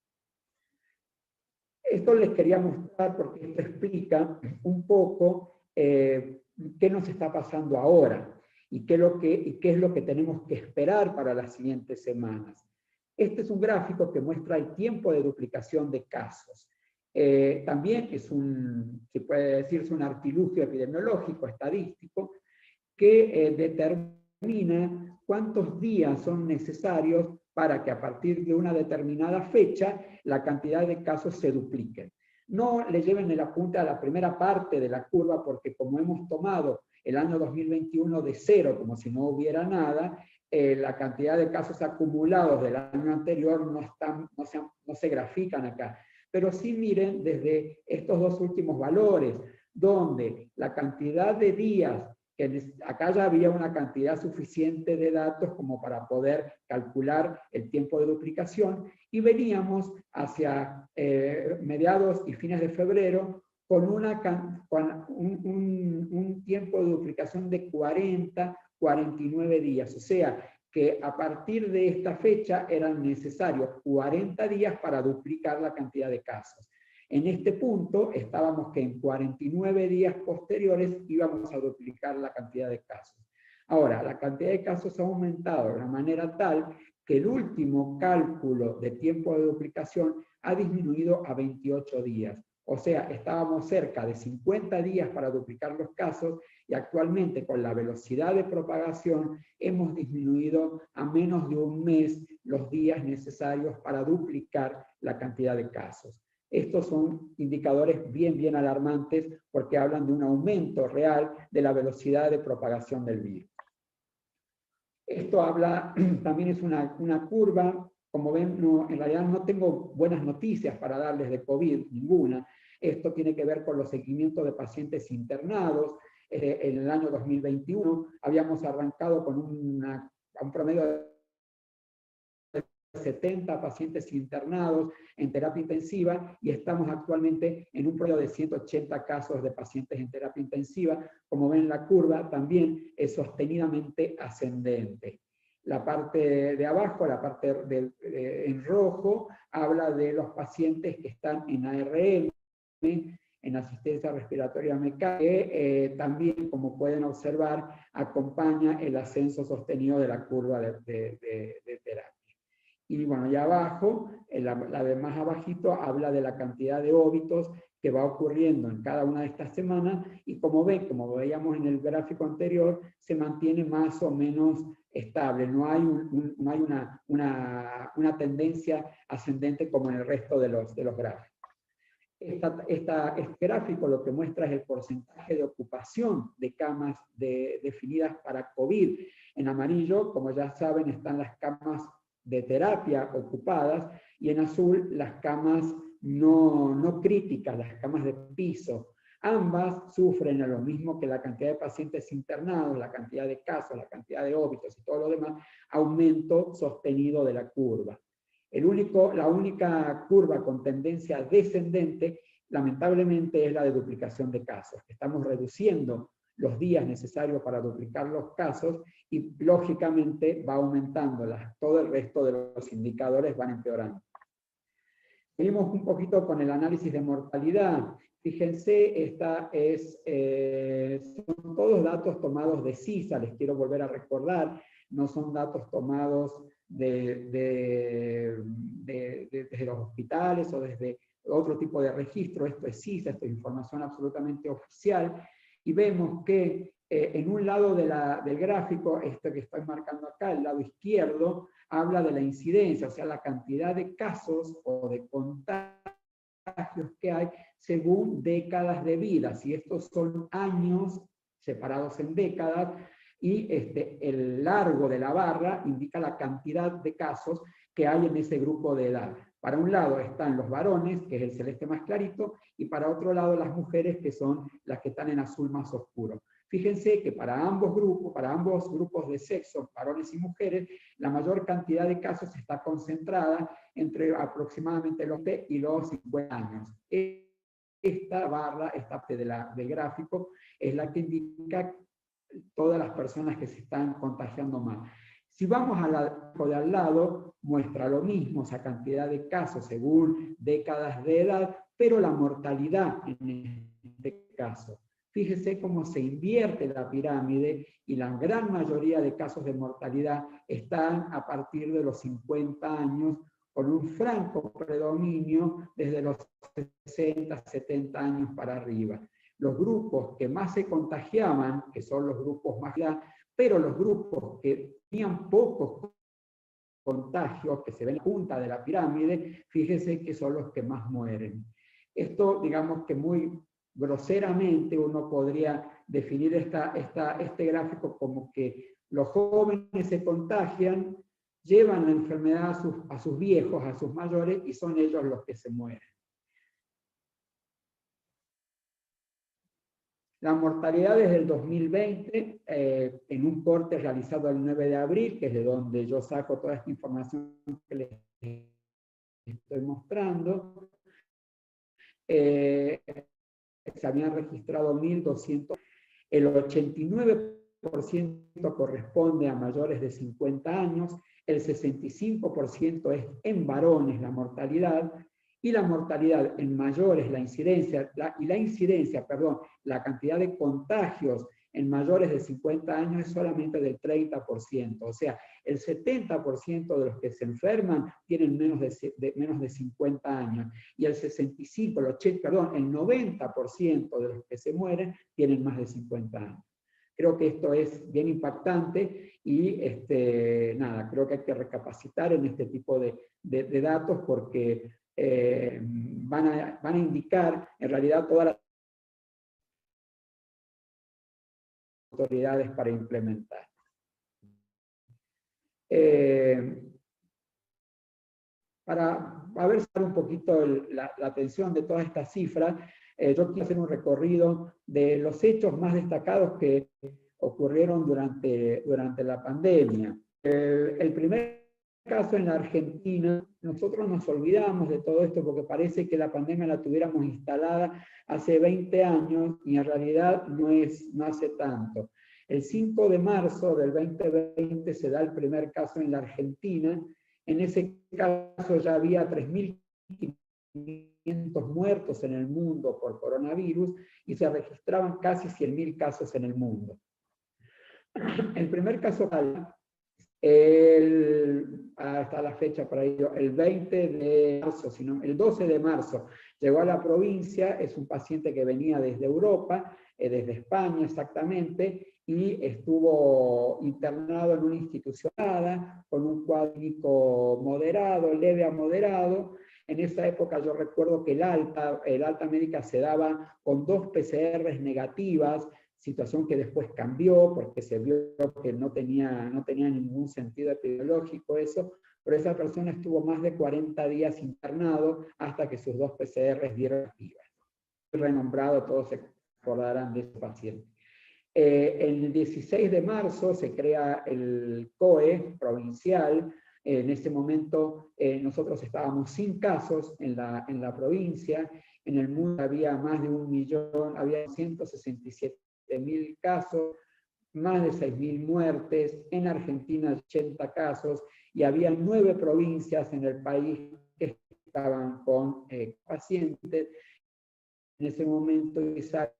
Esto les quería mostrar porque esto explica un poco qué nos está pasando ahora y qué es lo que tenemos que esperar para las siguientes semanas. Este es un gráfico que muestra el tiempo de duplicación de casos. También es se puede decir, es un artilugio epidemiológico, estadístico, que determina cuántos días son necesarios para que a partir de una determinada fecha la cantidad de casos se dupliquen. No le lleven el apunte a la primera parte de la curva, porque como hemos tomado el año 2021 de cero, como si no hubiera nada, la cantidad de casos acumulados del año anterior no se grafican acá. Pero sí miren desde estos dos últimos valores, donde la cantidad de días, acá ya había una cantidad suficiente de datos como para poder calcular el tiempo de duplicación, y veníamos hacia mediados y fines de febrero con un tiempo de duplicación de 49 días, o sea que a partir de esta fecha eran necesarios 40 días para duplicar la cantidad de casos. En este punto estábamos que en 49 días posteriores íbamos a duplicar la cantidad de casos. Ahora, la cantidad de casos ha aumentado de una manera tal que el último cálculo de tiempo de duplicación ha disminuido a 28 días. O sea, estábamos cerca de 50 días para duplicar los casos, y actualmente con la velocidad de propagación hemos disminuido a menos de un mes los días necesarios para duplicar la cantidad de casos. Estos son indicadores bien alarmantes porque hablan de un aumento real de la velocidad de propagación del virus. Esto habla, también es una curva, como ven, en realidad no tengo buenas noticias para darles de COVID, ninguna. Esto tiene que ver con los seguimientos de pacientes internados. En el año 2021 habíamos arrancado con un promedio de 70 pacientes internados en terapia intensiva, y estamos actualmente en un promedio de 180 casos de pacientes en terapia intensiva. Como ven, la curva también es sostenidamente ascendente. La parte de abajo, la parte en rojo, habla de los pacientes que están en ARM, en asistencia respiratoria mecánica, que también, como pueden observar, acompaña el ascenso sostenido de la curva de terapia. Y bueno, ya abajo, la de más abajito, habla de la cantidad de óbitos que va ocurriendo en cada una de estas semanas, y como ven, como veíamos en el gráfico anterior, se mantiene más o menos estable, no hay una tendencia ascendente como en el resto de los gráficos. Este gráfico lo que muestra es el porcentaje de ocupación de camas definidas para COVID. En amarillo, como ya saben, están las camas de terapia ocupadas, y en azul las camas no críticas, las camas de piso. Ambas sufren a lo mismo que la cantidad de pacientes internados, la cantidad de casos, la cantidad de óbitos y todo lo demás, aumento sostenido de la curva. La única curva con tendencia descendente, lamentablemente, es la de duplicación de casos. Estamos reduciendo los días necesarios para duplicar los casos, y lógicamente va aumentando, todo el resto de los indicadores van empeorando. Seguimos un poquito con el análisis de mortalidad. Fíjense, son todos datos tomados de CISA, les quiero volver a recordar, no son datos tomados desde los hospitales o desde otro tipo de registro. Esto es CISA, esto es información absolutamente oficial, y vemos que en un lado del gráfico, este que estoy marcando acá, el lado izquierdo, habla de la incidencia, o sea, la cantidad de casos o de contagios que hay según décadas de vida. Si estos son años separados en décadas, y el largo de la barra indica la cantidad de casos que hay en ese grupo de edad. Para un lado están los varones, que es el celeste más clarito, y para otro lado las mujeres, que son las que están en azul más oscuro. Fíjense que para ambos grupos de sexo, varones y mujeres, la mayor cantidad de casos está concentrada entre aproximadamente los 20 y los 50 años. Esta barra, esta parte del gráfico, es la que indica todas las personas que se están contagiando más. Si vamos de al lado, muestra lo mismo, esa cantidad de casos según décadas de edad, pero la mortalidad en este caso. Fíjese cómo se invierte la pirámide, y la gran mayoría de casos de mortalidad están a partir de los 50 años, con un franco predominio desde los 60, 70 años para arriba. Los grupos que más se contagiaban, que son los grupos más grandes, pero los grupos que tenían pocos contagios, que se ven en la punta de la pirámide, fíjese que son los que más mueren. Esto, digamos que muy groseramente, uno podría definir este gráfico como que los jóvenes se contagian, llevan la enfermedad a sus viejos, a sus mayores, y son ellos los que se mueren. La mortalidad desde el 2020, en un corte realizado el 9 de abril, que es de donde yo saco toda esta información que les estoy mostrando, se habían registrado 1.200, el 89% corresponde a mayores de 50 años, el 65% es en varones la mortalidad, y la mortalidad en mayores, la cantidad de contagios en mayores de 50 años es solamente del 30%, o sea, el 70% de los que se enferman tienen menos de 50 años, y el 90% de los que se mueren tienen más de 50 años. Creo que esto es bien impactante, y creo que hay que recapacitar en este tipo de datos, porque van a indicar en realidad todas las autoridades para implementar. Para ver un poquito la atención de todas estas cifras, yo quiero hacer un recorrido de los hechos más destacados que ocurrieron durante la pandemia. El primer caso en la Argentina, nosotros nos olvidamos de todo esto porque parece que la pandemia la tuviéramos instalada hace 20 años, y en realidad no hace tanto. El 5 de marzo del 2020 se da el primer caso en la Argentina. En ese caso ya había 3.500 muertos en el mundo por coronavirus, y se registraban casi 100.000 casos en el mundo. El primer caso, hasta la fecha para ello, el 20 de marzo, el 12 de marzo, llegó a la provincia. Es un paciente que venía desde Europa, desde España exactamente, y estuvo internado en una institución con un cuadro clínico moderado, leve a moderado. En esa época yo recuerdo que el alta médica se daba con 2 PCRs negativas, situación que después cambió porque se vio que no tenía ningún sentido epidemiológico eso, pero esa persona estuvo más de 40 días internado hasta que sus 2 PCRs dieron negativas. Renombrado, todos se acordarán de ese paciente. El 16 de marzo se crea el COE provincial. En ese momento nosotros estábamos sin casos en la provincia. En el mundo había más de 1 millón, había 167 20.000 casos, más de 6.000 muertes, en Argentina 80 casos, y había 9 provincias en el país que estaban con pacientes, en ese momento Isaac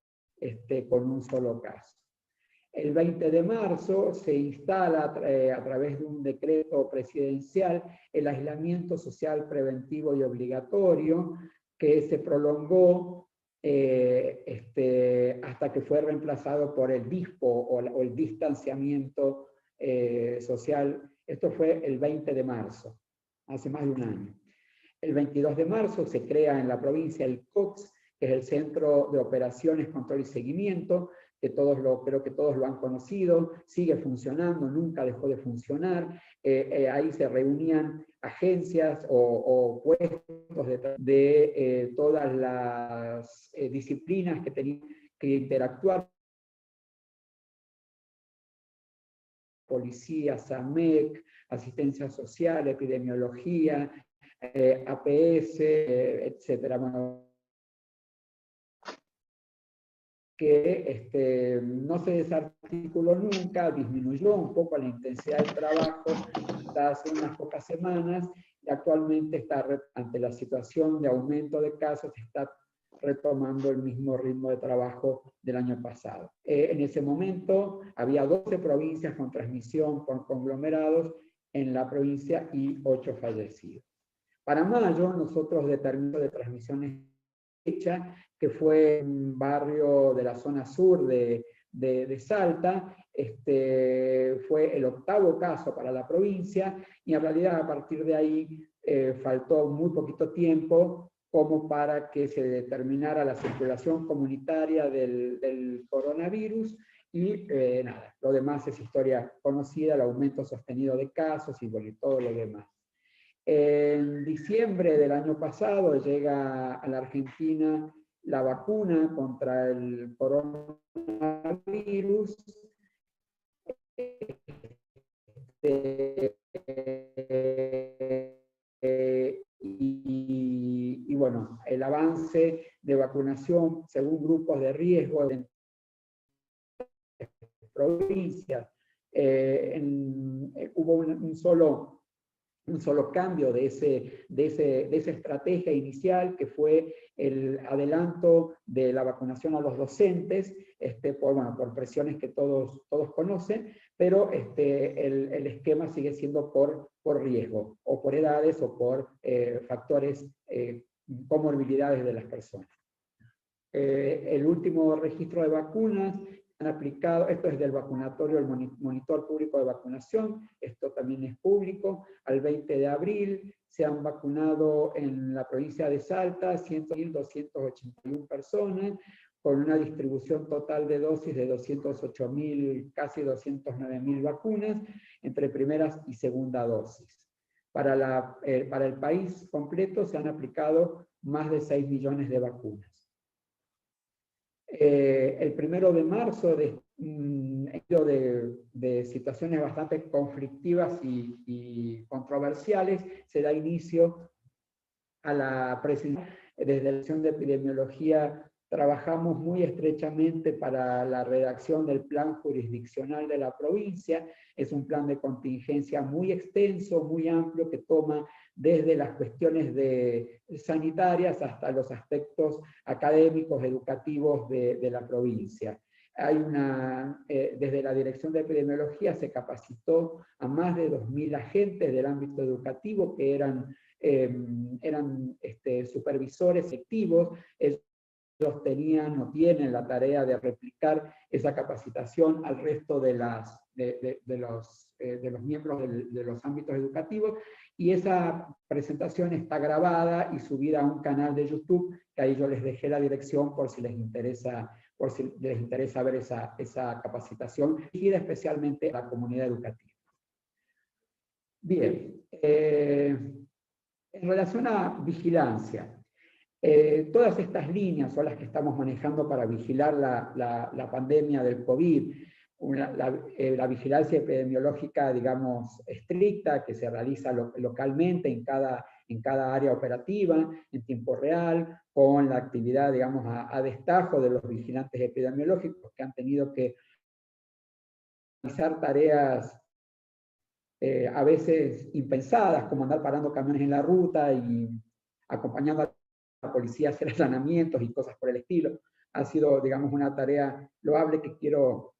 con un solo caso. El 20 de marzo se instala a través de un decreto presidencial el aislamiento social preventivo y obligatorio, que se prolongó hasta que fue reemplazado por el DISPO o el distanciamiento social. Esto fue el 20 de marzo, hace más de un año. El 22 de marzo se crea en la provincia el COX, que es el Centro de Operaciones, Control y Seguimiento, que creo que todos lo han conocido, sigue funcionando, nunca dejó de funcionar. Ahí se reunían agencias o puestos de todas las disciplinas que tenían que interactuar. Policía, SAMEC, asistencia social, epidemiología, APS, etcétera. Bueno, que no se desarticuló nunca, disminuyó un poco la intensidad del trabajo hasta hace unas pocas semanas, y actualmente está, ante la situación de aumento de casos, está retomando el mismo ritmo de trabajo del año pasado. En ese momento había 12 provincias con transmisión por conglomerados en la provincia y 8 fallecidos. Para mayo nosotros determinamos de transmisiones hecha, que fue un barrio de la zona sur de Salta, fue el 8º caso para la provincia, y en realidad a partir de ahí faltó muy poquito tiempo como para que se determinara la circulación comunitaria del coronavirus, y nada, lo demás es historia conocida, el aumento sostenido de casos y bueno, todo lo demás. En diciembre del año pasado llega a la Argentina la vacuna contra el coronavirus. Y bueno, el avance de vacunación según grupos de riesgo en provincias. Hubo un solo cambio de esa estrategia inicial, que fue el adelanto de la vacunación a los docentes, por presiones que todos conocen, pero el esquema sigue siendo por riesgo, o por edades, o por factores, comorbilidades de las personas. El último registro de vacunas han aplicado, esto es del vacunatorio, el monitor público de vacunación, esto también es público. Al 20 de abril se han vacunado en la provincia de Salta 100.281 personas, con una distribución total de dosis de 208.000, casi 209.000 vacunas, entre primeras y segunda dosis. Para el país completo se han aplicado más de 6 millones de vacunas. El 1 de marzo, de situaciones bastante conflictivas y controversiales, se da inicio a la presidencia. Desde la Dirección de Epidemiología trabajamos muy estrechamente para la redacción del plan jurisdiccional de la provincia. Es un plan de contingencia muy extenso, muy amplio, que toma desde las cuestiones sanitarias hasta los aspectos académicos, educativos de la provincia. Desde la Dirección de Epidemiología se capacitó a más de 2.000 agentes del ámbito educativo, que eran supervisores efectivos. Ellos tenían o tienen la tarea de replicar esa capacitación al resto de los miembros de los ámbitos educativos, y esa presentación está grabada y subida a un canal de YouTube, que ahí yo les dejé la dirección por si les interesa ver esa capacitación, dirigida especialmente a la comunidad educativa. Bien, en relación a vigilancia, todas estas líneas son las que estamos manejando para vigilar la pandemia del COVID. La vigilancia epidemiológica, digamos, estricta, que se realiza localmente en en cada área operativa, en tiempo real, con la actividad, digamos, a destajo de los vigilantes epidemiológicos que han tenido que realizar tareas a veces impensadas, como andar parando camiones en la ruta y acompañando a la policía a hacer allanamientos y cosas por el estilo. Ha sido, digamos, una tarea loable que quiero,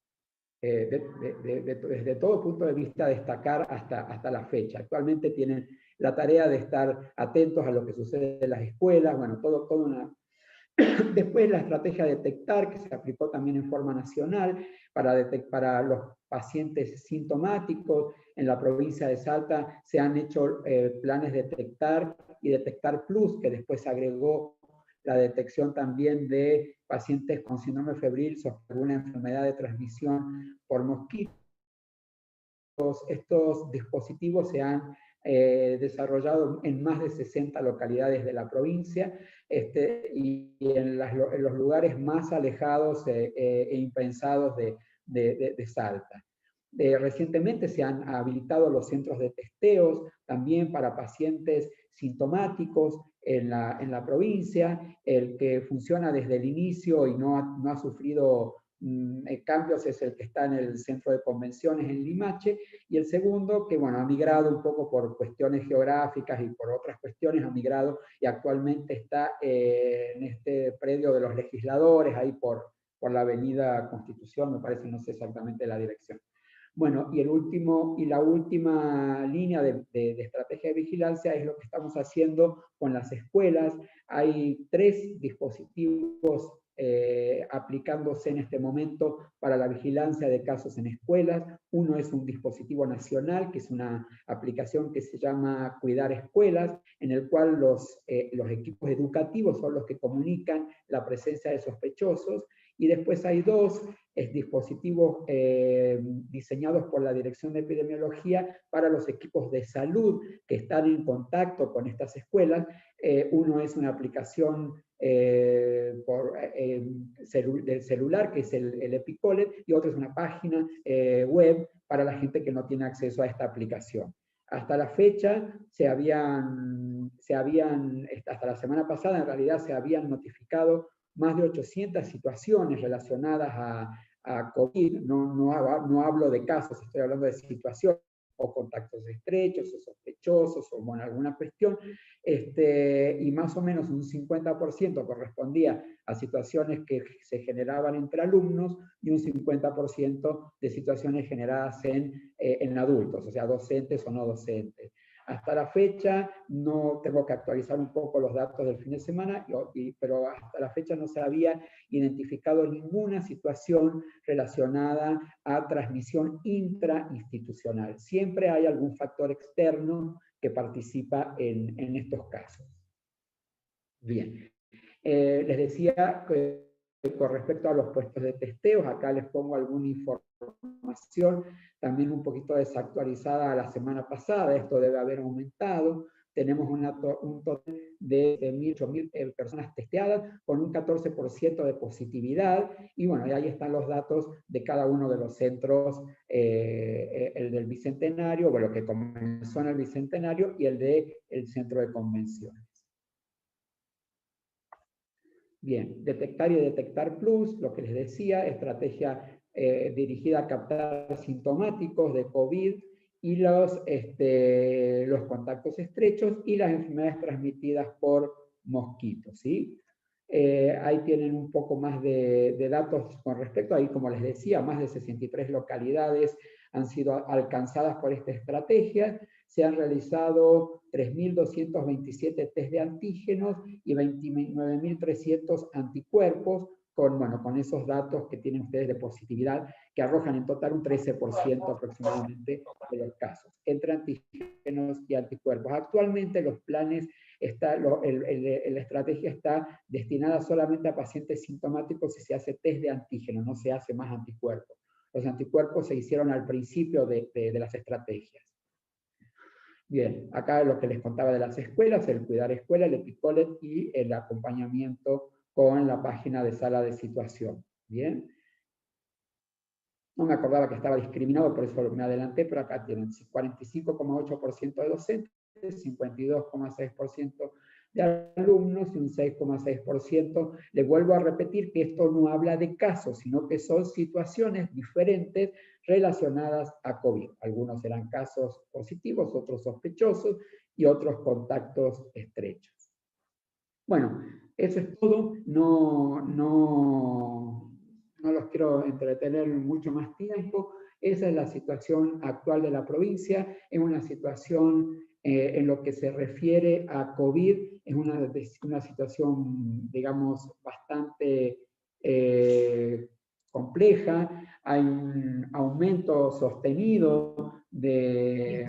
desde todo punto de vista, destacar hasta la fecha. Actualmente tienen la tarea de estar atentos a lo que sucede en las escuelas, bueno, todo una... Después la estrategia de detectar, que se aplicó también en forma nacional, para los pacientes sintomáticos. En la provincia de Salta se han hecho planes de detectar y detectar plus, que después se agregó la detección también de pacientes con síndrome febril sobre alguna enfermedad de transmisión por mosquitos. Estos dispositivos se han desarrollado en más de 60 localidades de la provincia, y en los lugares más alejados e impensados de Salta. Recientemente se han habilitado los centros de testeos también para pacientes sintomáticos en la provincia. El que funciona desde el inicio y no ha sufrido cambios es el que está en el centro de convenciones en Limache, y el segundo, que bueno, ha migrado un poco por cuestiones geográficas y por otras cuestiones, ha migrado y actualmente está en este predio de los legisladores, ahí por la avenida Constitución, me parece, no sé exactamente la dirección. Bueno, y la última línea de estrategia de vigilancia es lo que estamos haciendo con las escuelas. Hay 3 dispositivos aplicándose en este momento para la vigilancia de casos en escuelas. Uno es un dispositivo nacional, que es una aplicación que se llama Cuidar Escuelas, en el cual los equipos educativos son los que comunican la presencia de sospechosos. Y después hay 2 dispositivos diseñados por la Dirección de Epidemiología para los equipos de salud que están en contacto con estas escuelas. Uno es una aplicación del celular, que es el EpiColet, y otro es una página web para la gente que no tiene acceso a esta aplicación. Hasta la fecha, hasta la semana pasada, en realidad se habían notificado más de 800 situaciones relacionadas a COVID. No hablo de casos, estoy hablando de situaciones, o contactos estrechos, o sospechosos, o bueno, alguna cuestión, y más o menos un 50% correspondía a situaciones que se generaban entre alumnos, y un 50% de situaciones generadas en adultos, o sea, docentes o no docentes. Hasta la fecha, no tengo que actualizar un poco los datos del fin de semana, pero hasta la fecha no se había identificado ninguna situación relacionada a transmisión intrainstitucional. Siempre hay algún factor externo que participa en estos casos. Bien. Les decía que con respecto a los puestos de testeos, acá les pongo alguna información, también un poquito desactualizada a la semana pasada, esto debe haber aumentado. Tenemos un total de 8.000 personas testeadas, con un 14% de positividad, y bueno, ahí están los datos de cada uno de los centros, el del Bicentenario, bueno, que comenzó en el Bicentenario, y el del Centro de Convenciones. Bien, detectar y detectar plus, lo que les decía, estrategia dirigida a captar sintomáticos de COVID y los contactos estrechos y las enfermedades transmitidas por mosquitos, ¿sí? Ahí tienen un poco más de datos con respecto, ahí como les decía, más de 63 localidades han sido alcanzadas por esta estrategia. Se han realizado 3.227 test de antígenos y 29.300 anticuerpos, con esos datos que tienen ustedes de positividad, que arrojan en total un 13% aproximadamente de los casos, entre antígenos y anticuerpos. Actualmente los planes, la estrategia está destinada solamente a pacientes sintomáticos y se hace test de antígenos, no se hace más anticuerpos. Los anticuerpos se hicieron al principio de las estrategias. Bien, acá lo que les contaba de las escuelas, el Cuidar Escuela, el EpiColet y el acompañamiento con la página de sala de situación. Bien. No me acordaba que estaba discriminado, por eso me adelanté, pero acá tienen 45,8% de docentes, 52,6% de alumnos y un 6,6%. Les vuelvo a repetir que esto no habla de casos, sino que son situaciones diferentes relacionadas a COVID. Algunos eran casos positivos, otros sospechosos y otros contactos estrechos. Bueno, eso es todo. No los quiero entretener mucho más tiempo. Esa es la situación actual de la provincia. Es una situación en lo que se refiere a COVID, es una situación, digamos, bastante compleja. Hay un aumento sostenido de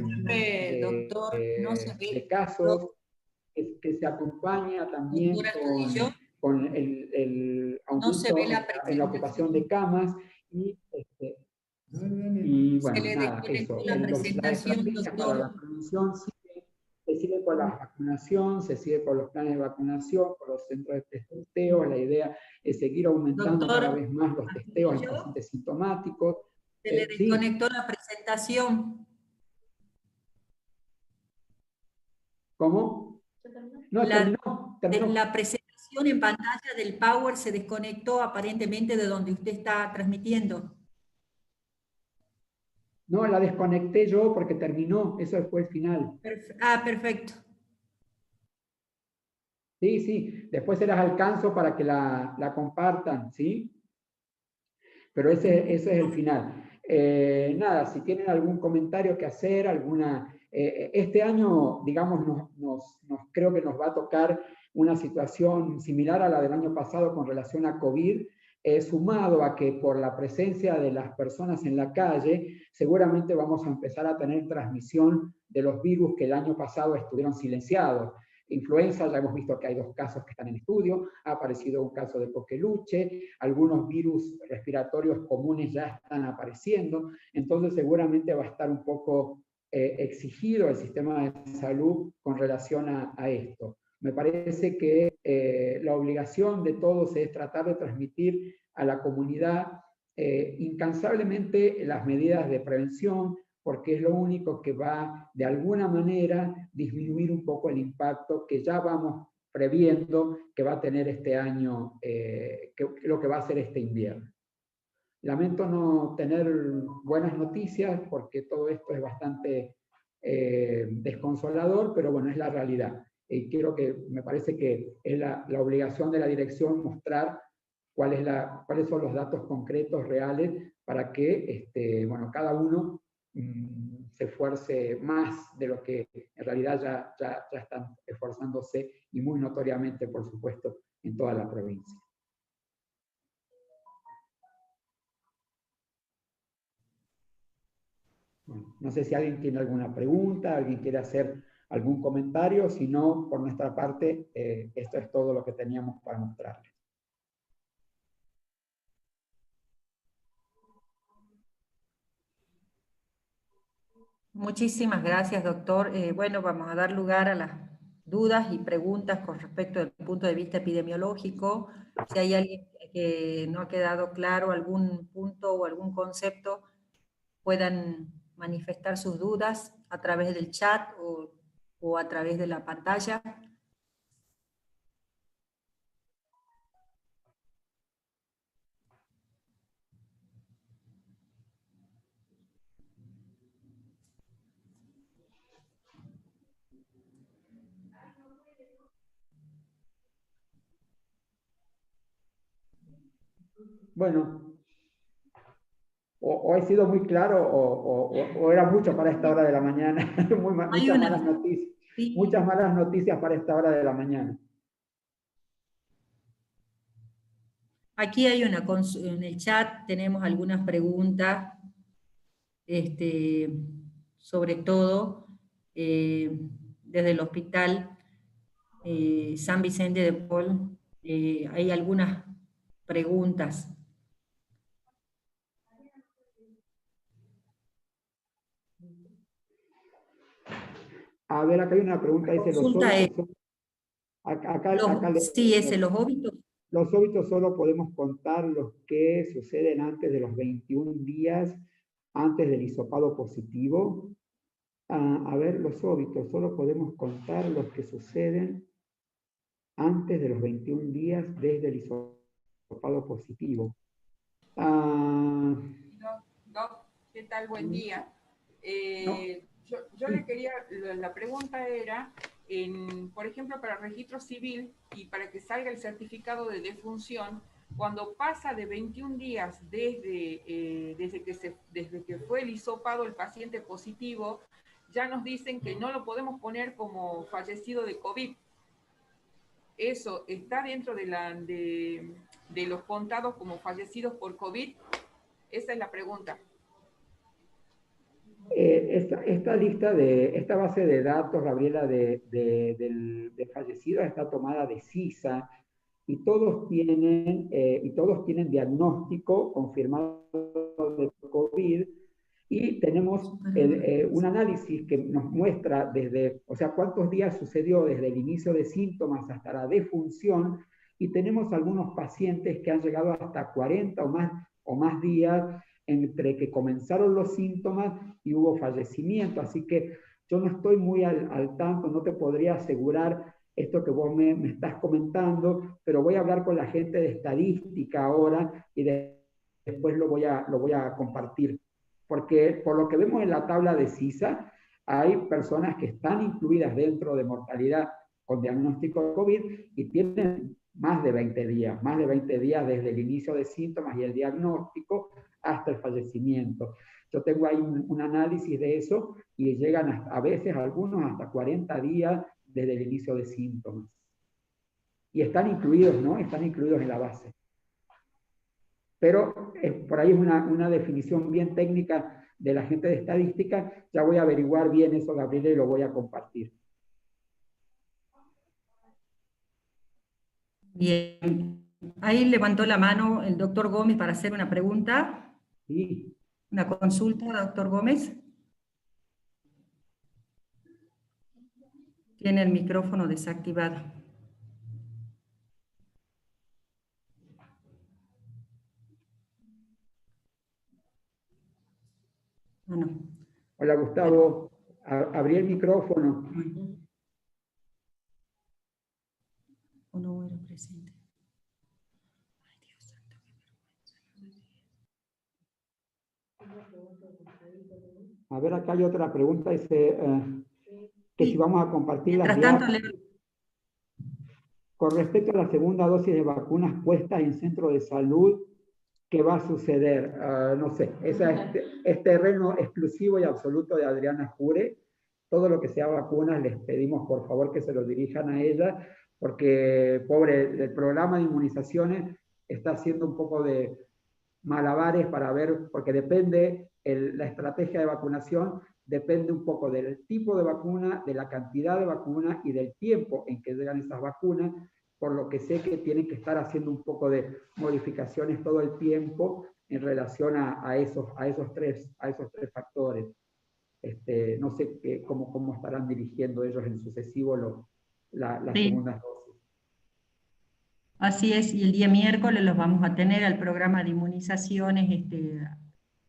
casos que se acompaña también con el aumento en la ocupación de camas y bueno, nada, eso. La estrategia para la prevención se sigue con la vacunación, se sigue con los planes de vacunación, con los centros de testeo. La idea es seguir aumentando cada vez más los testeos en pacientes sintomáticos. Se le desconectó la presentación. ¿Cómo? No, terminó. La presentación en pantalla del Power se desconectó aparentemente de donde usted está transmitiendo. No, la desconecté yo porque terminó, eso fue el final. Perfecto. Sí, después se las alcanzo para que la compartan, ¿sí? Pero ese es el final. Nada, si tienen algún comentario que hacer, este año, digamos, creo que nos va a tocar una situación similar a la del año pasado con relación a COVID, sumado a que por la presencia de las personas en la calle, seguramente vamos a empezar a tener transmisión de los virus que el año pasado estuvieron silenciados. Influenza, ya hemos visto que hay 2 casos que están en estudio, ha aparecido un caso de coqueluche, algunos virus respiratorios comunes ya están apareciendo, entonces seguramente va a estar un poco exigido el sistema de salud con relación a esto. Me parece que la obligación de todos es tratar de transmitir a la comunidad incansablemente las medidas de prevención, porque es lo único que va, de alguna manera, disminuir un poco el impacto que ya vamos previendo que va a tener este año, lo que va a ser este invierno. Lamento no tener buenas noticias, porque todo esto es bastante desconsolador, pero bueno, es la realidad. Me parece que es la obligación de la dirección mostrar cuáles son los datos concretos, reales, para que bueno, cada uno se esfuerce más de lo que en realidad ya están esforzándose, y muy notoriamente, por supuesto, en toda la provincia. Bueno, no sé si alguien tiene alguna pregunta, alguien quiere hacer algún comentario. Si no, por nuestra parte, esto es todo lo que teníamos para mostrarles. Muchísimas gracias, doctor. Bueno, vamos a dar lugar a las dudas y preguntas con respecto al punto de vista epidemiológico. Si hay alguien que no ha quedado claro algún punto o algún concepto, puedan manifestar sus dudas a través del chat o a través de la pantalla. Bueno, o he sido muy claro o era mucho para esta hora de la mañana. Muchas malas noticias. Sí. Muchas malas noticias para esta hora de la mañana. Aquí hay en el chat tenemos algunas preguntas, sobre todo desde el hospital San Vicente de Paul. Hay algunas preguntas. A ver, acá hay una pregunta, dice los óbitos. Los óbitos. Los óbitos solo podemos contar los que suceden antes de los 21 días, antes del hisopado positivo. A ver, los óbitos, solo podemos contar los que suceden antes de los 21 días desde el hisopado positivo. Doc, ¿qué tal? Buen día. Yo le quería, la pregunta era, por ejemplo, para registro civil y para que salga el certificado de defunción, cuando pasa de 21 días desde que fue el hisopado el paciente positivo, ya nos dicen que no lo podemos poner como fallecido de COVID. ¿Eso está dentro de los contados como fallecidos por COVID? Esa es la pregunta. Esta base de datos, Gabriela, de fallecidos está tomada de CISA y todos tienen diagnóstico confirmado de COVID y tenemos un análisis que nos muestra cuántos días sucedió desde el inicio de síntomas hasta la defunción y tenemos algunos pacientes que han llegado hasta 40 o más días entre que comenzaron los síntomas y hubo fallecimiento, así que yo no estoy muy al tanto, no te podría asegurar esto que vos me estás comentando, pero voy a hablar con la gente de estadística ahora y después lo voy a compartir, porque por lo que vemos en la tabla de CISA, hay personas que están incluidas dentro de mortalidad con diagnóstico de COVID y tienen más de 20 días desde el inicio de síntomas y el diagnóstico hasta el fallecimiento. Yo tengo ahí un análisis de eso y llegan a veces algunos hasta 40 días desde el inicio de síntomas. Y están incluidos, ¿no? Están incluidos en la base. Pero por ahí es una definición bien técnica de la gente de estadística. Ya voy a averiguar bien eso, Gabriela, y lo voy a compartir. Bien. Ahí levantó la mano el doctor Gómez para hacer una pregunta. Sí. Una consulta, doctor Gómez. Tiene el micrófono desactivado. No. Hola, Gustavo. Abrí el micrófono. ¿O no era presente? Ay, Dios santo, qué vergüenza. A ver, acá hay otra pregunta. Dice que si vamos a compartir las diapositivas. Con respecto a la segunda dosis de vacunas puestas en centro de salud, ¿qué va a suceder? No sé, es terreno exclusivo y absoluto de Adriana Jure. Todo lo que sea vacunas les pedimos por favor que se lo dirijan a ella, porque pobre, el programa de inmunizaciones está haciendo un poco de malabares para ver, porque depende, la estrategia de vacunación depende un poco del tipo de vacuna, de la cantidad de vacuna y del tiempo en que llegan esas vacunas, por lo que sé que tienen que estar haciendo un poco de modificaciones todo el tiempo en relación a esos tres factores. No sé cómo estarán dirigiendo ellos en sucesivo las segundas dosis. Así es, y el día miércoles los vamos a tener al programa de inmunizaciones,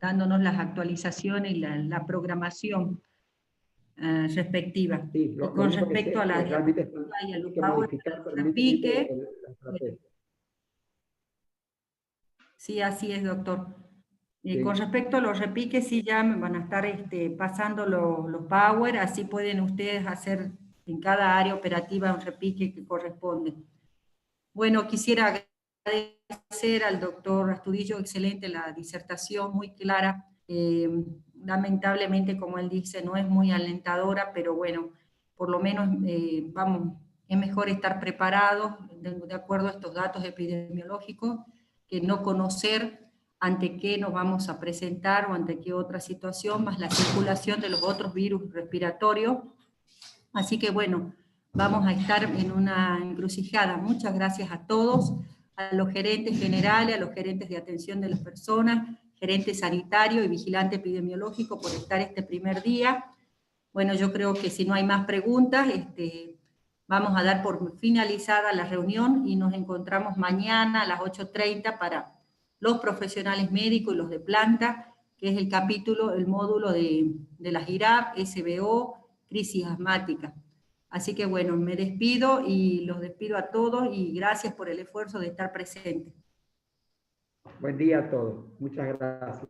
dándonos las actualizaciones y la programación respectiva. Sí, y con respecto a la y a los repique. Sí, así es, doctor. Sí. Con respecto a los repiques, sí, ya me van a estar pasando los power, así pueden ustedes hacer en cada área operativa un repique que corresponde. Bueno, quisiera agradecer al doctor Astudillo, excelente la disertación, muy clara. Lamentablemente, como él dice, no es muy alentadora, pero bueno, por lo menos es mejor estar preparados de acuerdo a estos datos epidemiológicos que no conocer ante qué nos vamos a presentar o ante qué otra situación, más la circulación de los otros virus respiratorios. Así que bueno, vamos a estar en una encrucijada. Muchas gracias a todos, a los gerentes generales, a los gerentes de atención de las personas, gerente sanitario y vigilante epidemiológico por estar este primer día. Bueno, yo creo que si no hay más preguntas, vamos a dar por finalizada la reunión y nos encontramos mañana a las 8:30 para los profesionales médicos y los de planta que es el capítulo, el módulo de la JIRAP, SBO, crisis asmática. Así que bueno, me despido y los despido a todos y gracias por el esfuerzo de estar presente. Buen día a todos. Muchas gracias.